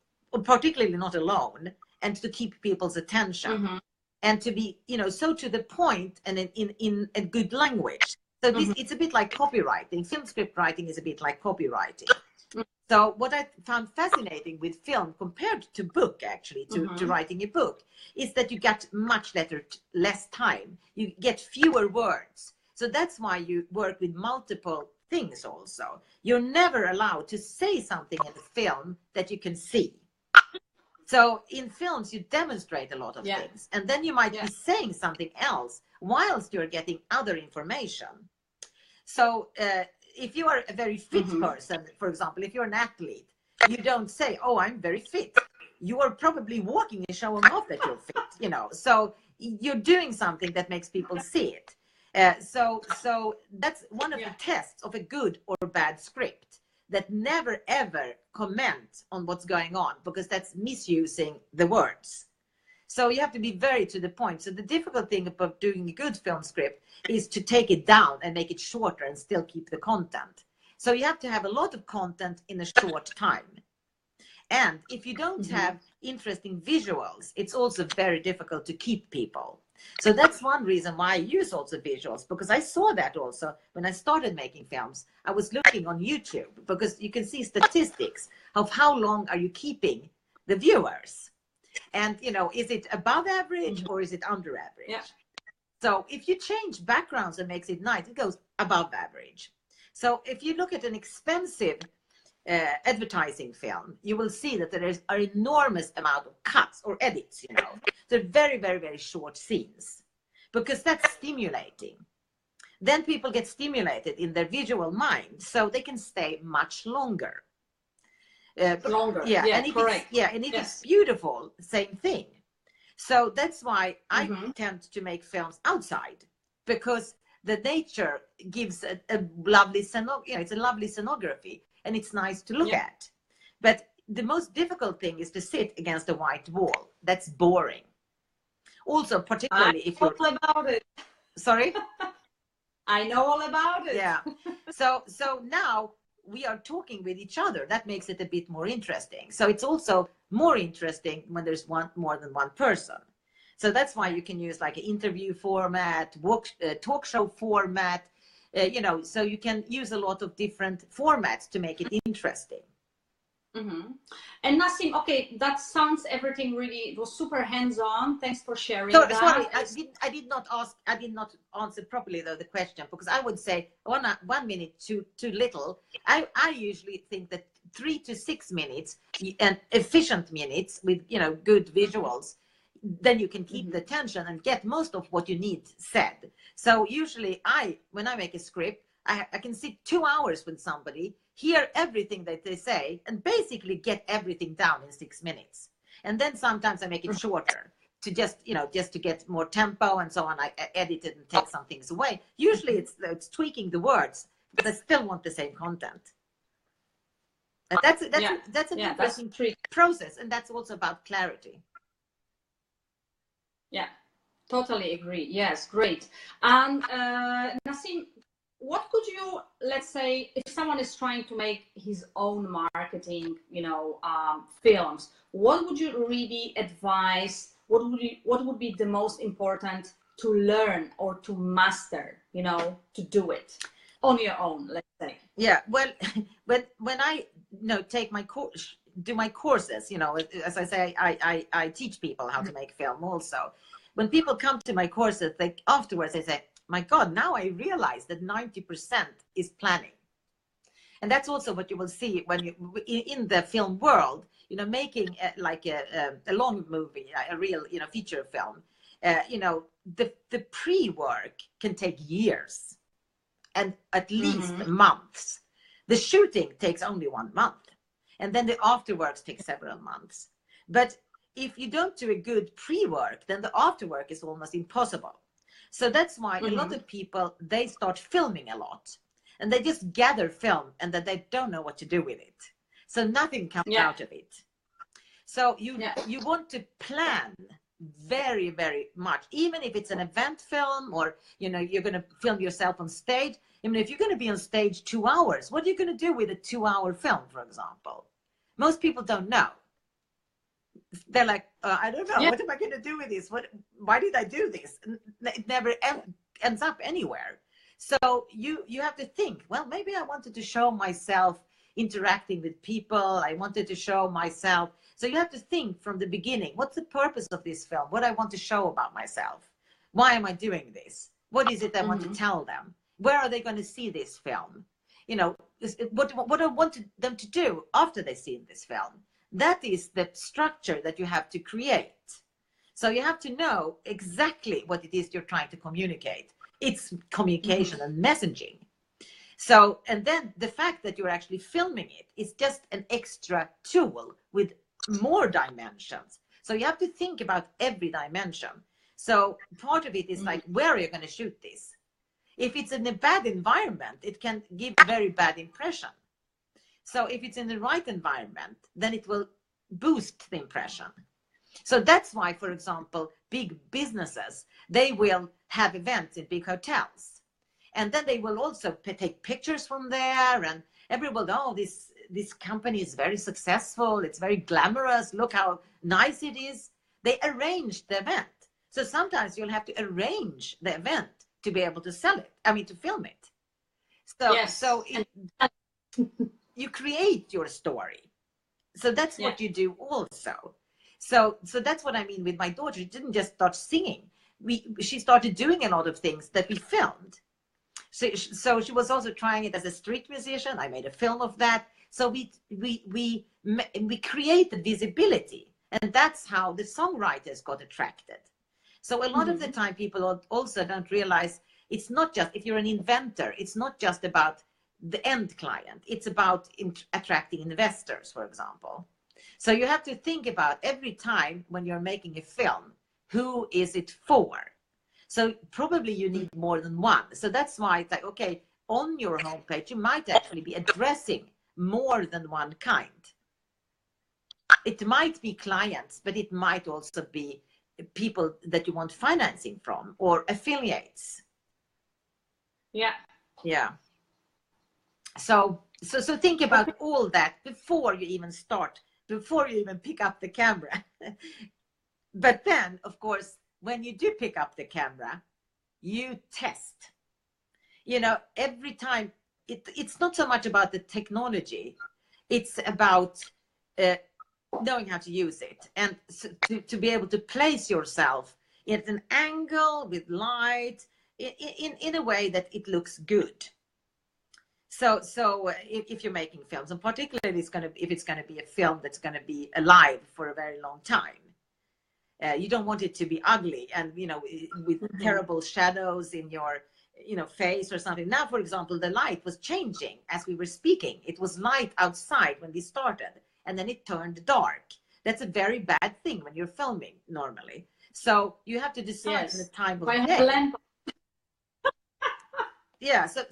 particularly not alone, and to keep people's attention, and to be, so to the point and in a good language. So this, it's a bit like copywriting. Film script writing is a bit like copywriting. So what I found fascinating with film compared to book, actually, to writing a book, is that you get much less time. You get fewer words. So that's why you work with multiple things also. You're never allowed to say something in the film that you can see. So in films, you demonstrate a lot of things. And then you might be saying something else whilst you're getting other information. So if you are a very fit person, for example, if you're an athlete, you don't say, oh, I'm very fit. You are probably walking and showing off that you're fit, So you're doing something that makes people see it. So that's one of the tests of a good or bad script, that never ever comment on what's going on, because that's misusing the words. So you have to be very to the point. So the difficult thing about doing a good film script is to take it down and make it shorter and still keep the content. So you have to have a lot of content in a short time. And if you don't have interesting visuals, it's also very difficult to keep people. So that's one reason why I use also visuals, because I saw that also when I started making films. I was looking on YouTube, because you can see statistics of how long are you keeping the viewers. And, is it above average or is it under average? Yeah. So if you change backgrounds and makes it nice, it goes above average. So if you look at an expensive advertising film, you will see that there is an enormous amount of cuts or edits, They're very, very, very short scenes, because that's stimulating. Then people get stimulated in their visual mind, so they can stay much longer. Longer. Yeah, and if correct. It's beautiful, same thing. So that's why I tend to make films outside, because the nature gives a lovely it's a lovely scenography, and it's nice to look at. But the most difficult thing is to sit against a white wall. That's boring. Also, particularly if you're all about it. Sorry. I know all about it. Yeah. So now we are talking with each other. That makes it a bit more interesting. So it's also more interesting when there's more than one person. So that's why you can use like an interview format, talk show format, so you can use a lot of different formats to make it interesting. Mm-hmm. And Naseem, okay, that sounds everything really, it was super hands-on. Thanks for sharing So, that. sorry, I did not answer properly though the question, because I would say 1 minute too little. I usually think that 3 to 6 minutes and efficient minutes with good visuals, then you can keep the attention and get most of what you need said. So usually when I make a script, I can sit 2 hours with somebody, hear everything that they say, and basically get everything down in 6 minutes. And then sometimes I make it shorter to just to get more tempo and so on. I edit it and take some things away. Usually it's tweaking the words, but I still want the same content. And that's an interesting process, and that's also about clarity. Yeah, totally agree. Yes, great. And Naseem, what could you, let's say, if someone is trying to make his own marketing, films, what would you really advise? What would be the most important to learn or to master, to do it on your own, let's say? Yeah, well, when I take my course, do my courses, as I say, I teach people how to make film also. When people come to my courses, afterwards they say, my God, now I realize that 90% is planning. And that's also what you will see when you in the film world, making a long movie, a real feature film. The pre-work can take years and at least months. The shooting takes only 1 month, and then the afterworks take several months. But if you don't do a good pre-work, then the afterwork is almost impossible. So that's why a lot of people, they start filming a lot, and they just gather film, and that they don't know what to do with it. So nothing comes out of it. So you want to plan very, very much, even if it's an event film, or you're going to film yourself on stage. I mean, if you're going to be on stage 2 hours, what are you going to do with a 2-hour film, for example? Most people don't know. They're like, I don't know. What am I going to do with this? Why did I do this? It never ends up anywhere. So you have to think, well, maybe I wanted to show myself interacting with people. I wanted to show myself. So you have to think from the beginning, what's the purpose of this film? What I want to show about myself? Why am I doing this? What is it I want to tell them? Where are they going to see this film? What I want them to do after they see this film. That is the structure that you have to create. So you have to know exactly what it is you're trying to communicate. It's communication and messaging. So, and then the fact that you're actually filming it is just an extra tool with more dimensions. So you have to think about every dimension. So part of it is like, where are you going to shoot this? If it's in a bad environment, it can give a very bad impression. So if it's in the right environment, then it will boost the impression. So that's why, for example, big businesses, they will have events in big hotels. And then they will also take pictures from there, and everyone will, oh, this company is very successful. It's very glamorous. Look how nice it is. They arrange the event. So sometimes you'll have to arrange the event to be able to sell it. I mean, to film it. So you create your story. So that's what you do also. So that's what I mean with my daughter. She didn't just start singing. She started doing a lot of things that we filmed. So she was also trying it as a street musician. I made a film of that. So we created visibility, and that's how the songwriters got attracted. So a lot of the time, people also don't realize it's not just, if you're an inventor, it's not just about the end client. It's about attracting investors, for example. So you have to think about every time when you're making a film, who is it for? So probably you need more than one. So that's why it's like, okay, on your homepage, you might actually be addressing more than one kind. It might be clients, but it might also be people that you want financing from or affiliates. Yeah. Yeah. So think about all that before you even start, before you even pick up the camera. But then, of course, when you do pick up the camera, you test. You know, every time, it's not so much about the technology. It's about knowing how to use it, and to be able to place yourself at an angle with light in a way that it looks good. So if you're making films, and particularly if it's going to be a film that's going to be alive for a very long time, you don't want it to be ugly and, you know, with terrible shadows in your, you know, face or something. Now, for example, the light was changing as we were speaking. It was light outside when we started, and then it turned dark. That's a very bad thing when you're filming normally. So you have to decide the time of day. Yeah, so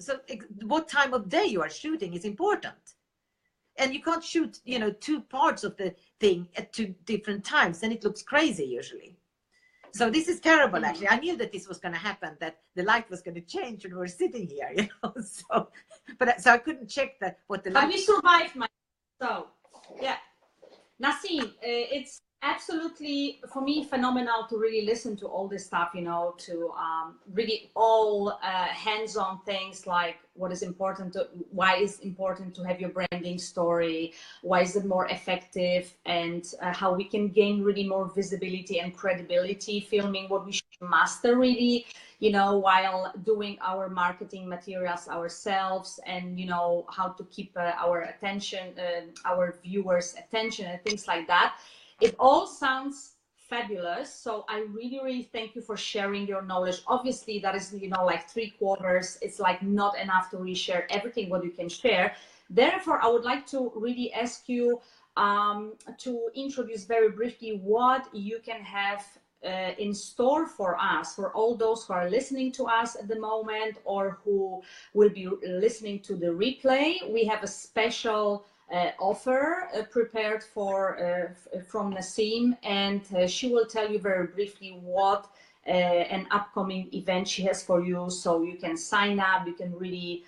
what time of day you are shooting is important. And you can't shoot, you know, two parts of the thing at two different times, and it looks crazy usually. So this is terrible, actually. I knew that this was going to happen, that the light was going to change when we were sitting here, you know. So I couldn't check what the light. But we survived, so yeah. Naseem, it's absolutely, for me, phenomenal to really listen to all this stuff, you know, to really all hands-on things like what is important, why is important to have your branding story, why is it more effective, and how we can gain really more visibility and credibility filming what we should master really, you know, while doing our marketing materials ourselves, and, you know, how to keep our attention, our viewers' attention and things like that. It all sounds fabulous. So I really, really thank you for sharing your knowledge. Obviously, that is, you know, like 3/4. It's like not enough to really share everything what you can share. Therefore, I would like to really ask you to introduce very briefly what you can have in store for us, for all those who are listening to us at the moment or who will be listening to the replay. We have a special offer prepared from Naseem, and she will tell you very briefly what an upcoming event she has for you, so you can sign up, you can really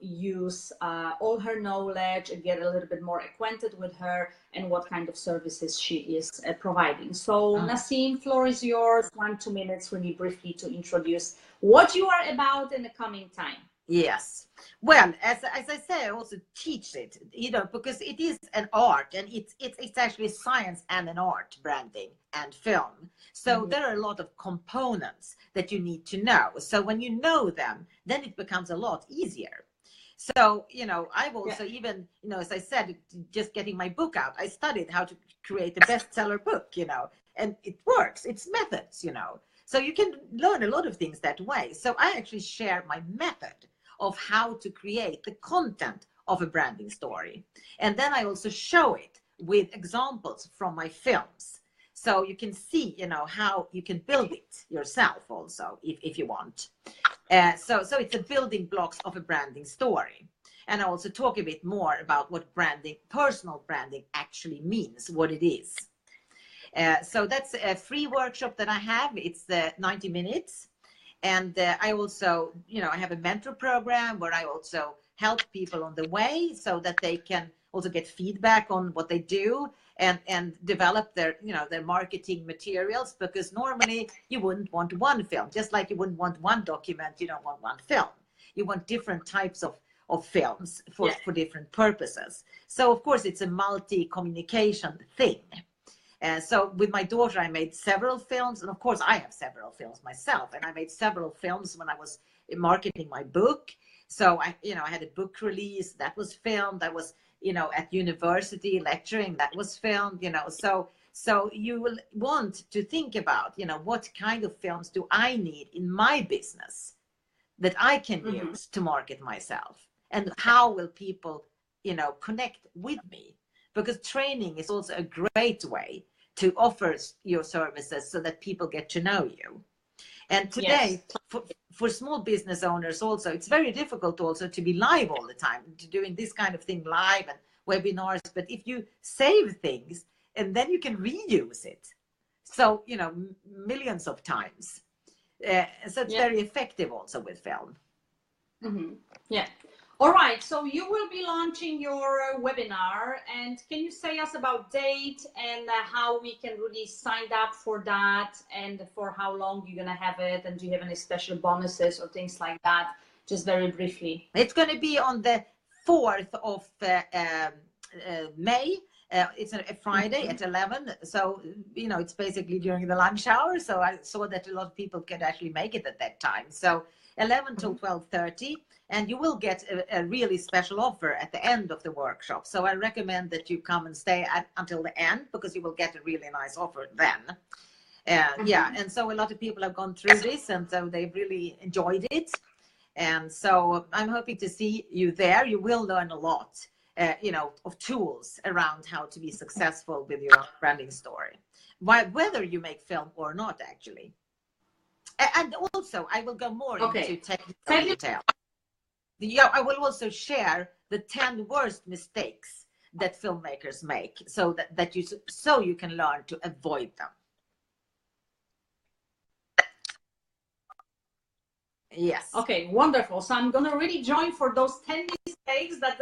use all her knowledge and get a little bit more acquainted with her and what kind of services she is providing. So Naseem, floor is yours. 1-2 minutes really briefly to introduce what you are about in the coming time. Yes. Well, as I say, I also teach it, you know, because it is an art, and it's actually science and an art, branding and film. So there are a lot of components that you need to know. So when you know them, then it becomes a lot easier. So, you know, I've also even, you know, as I said, just getting my book out, I studied how to create a bestseller book, you know, and it works. It's methods, you know. So you can learn a lot of things that way. So I actually share my method of how to create the content of a branding story. And then I also show it with examples from my films. So you can see, you know, how you can build it yourself also, if you want. So it's the building blocks of a branding story. And I also talk a bit more about what branding, personal branding actually means, what it is. So that's a free workshop that I have. It's 90 minutes. And I also, you know, I have a mentor program where I also help people on the way so that they can also get feedback on what they do and develop their, you know, their marketing materials, because normally you wouldn't want one film, just like you wouldn't want one document, you don't want one film. You want different types of films for different purposes. So of course it's a multi-communication thing. So with my daughter, I made several films. And of course, I have several films myself. And I made several films when I was marketing my book. So I had a book release that was filmed. I was, you know, at university lecturing, that was filmed, you know. So you will want to think about, you know, what kind of films do I need in my business that I can use to market myself? And how will people, you know, connect with me? Because training is also a great way to offer your services so that people get to know you. And today, for small business owners also, it's very difficult also to be live all the time, to doing this kind of thing live and webinars. But if you save things, and then you can reuse it. So, you know, millions of times. So it's very effective also with film. Yeah. All right. So you will be launching your webinar, and can you say us about date and how we can really sign up for that, and for how long you're going to have it, and do you have any special bonuses or things like that? Just very briefly. It's going to be on the 4th of May. It's a Friday at 11. So, you know, it's basically during the lunch hour. So I saw that a lot of people could actually make it at that time. So 11 till 12:30. And you will get a really special offer at the end of the workshop. So I recommend that you come and stay until the end, because you will get a really nice offer then. Yeah, and so a lot of people have gone through this, and so they've really enjoyed it. And so I'm hoping to see you there. You will learn a lot, you know, of tools around how to be successful with your branding story, whether you make film or not, actually. And also, I will go more into technical detail. Yeah, I will also share the 10 worst mistakes that filmmakers make, so that you can learn to avoid them. Yes. Okay, wonderful. So I'm going to really join for those 10 mistakes that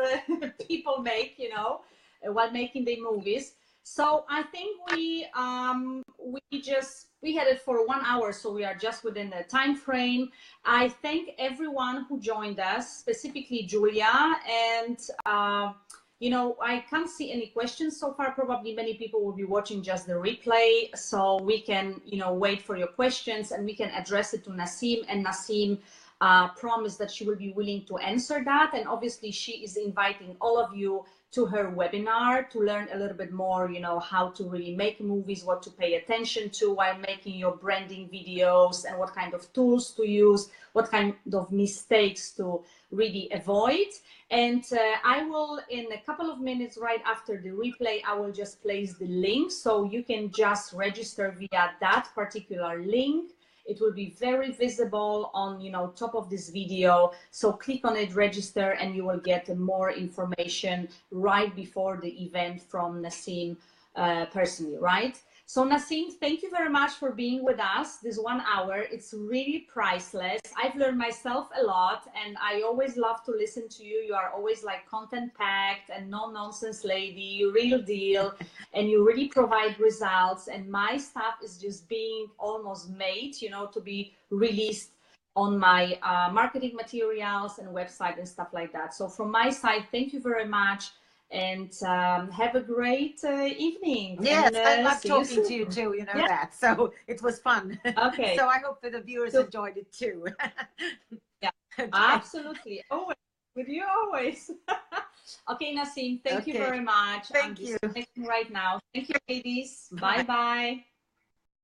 people make, you know, while making the movies. So I think we had it for 1 hour, so we are just within the time frame. I thank everyone who joined us, specifically Julia, and you know, I can't see any questions so far. Probably many people will be watching just the replay, so we can, you know, wait for your questions and we can address it to Naseem, and Naseem promised that she will be willing to answer that. And obviously she is inviting all of you to her webinar to learn a little bit more, you know, how to really make movies, what to pay attention to while making your branding videos, and what kind of tools to use, what kind of mistakes to really avoid. And I will, in a couple of minutes right after the replay, I will just place the link, so you can just register via that particular link. It will be very visible on, you know, top of this video. So click on it, register, and you will get more information right before the event from Naseem personally, right? So Naseem, thank you very much for being with us this 1 hour. It's really priceless. I've learned myself a lot, and I always love to listen to you. You are always like content packed and no nonsense lady, real deal, and you really provide results. And my stuff is just being almost made, you know, to be released on my marketing materials and website and stuff like that. So from my side, thank you very much. And have a great evening. Yes, and, I love talking to you too, you know that. So it was fun. Okay. So I hope that the viewers enjoyed it too. Yeah, okay. Absolutely. Always. With you always. Okay, Naseem, thank you very much. Thank you. Right now. Thank you, ladies. Bye-bye.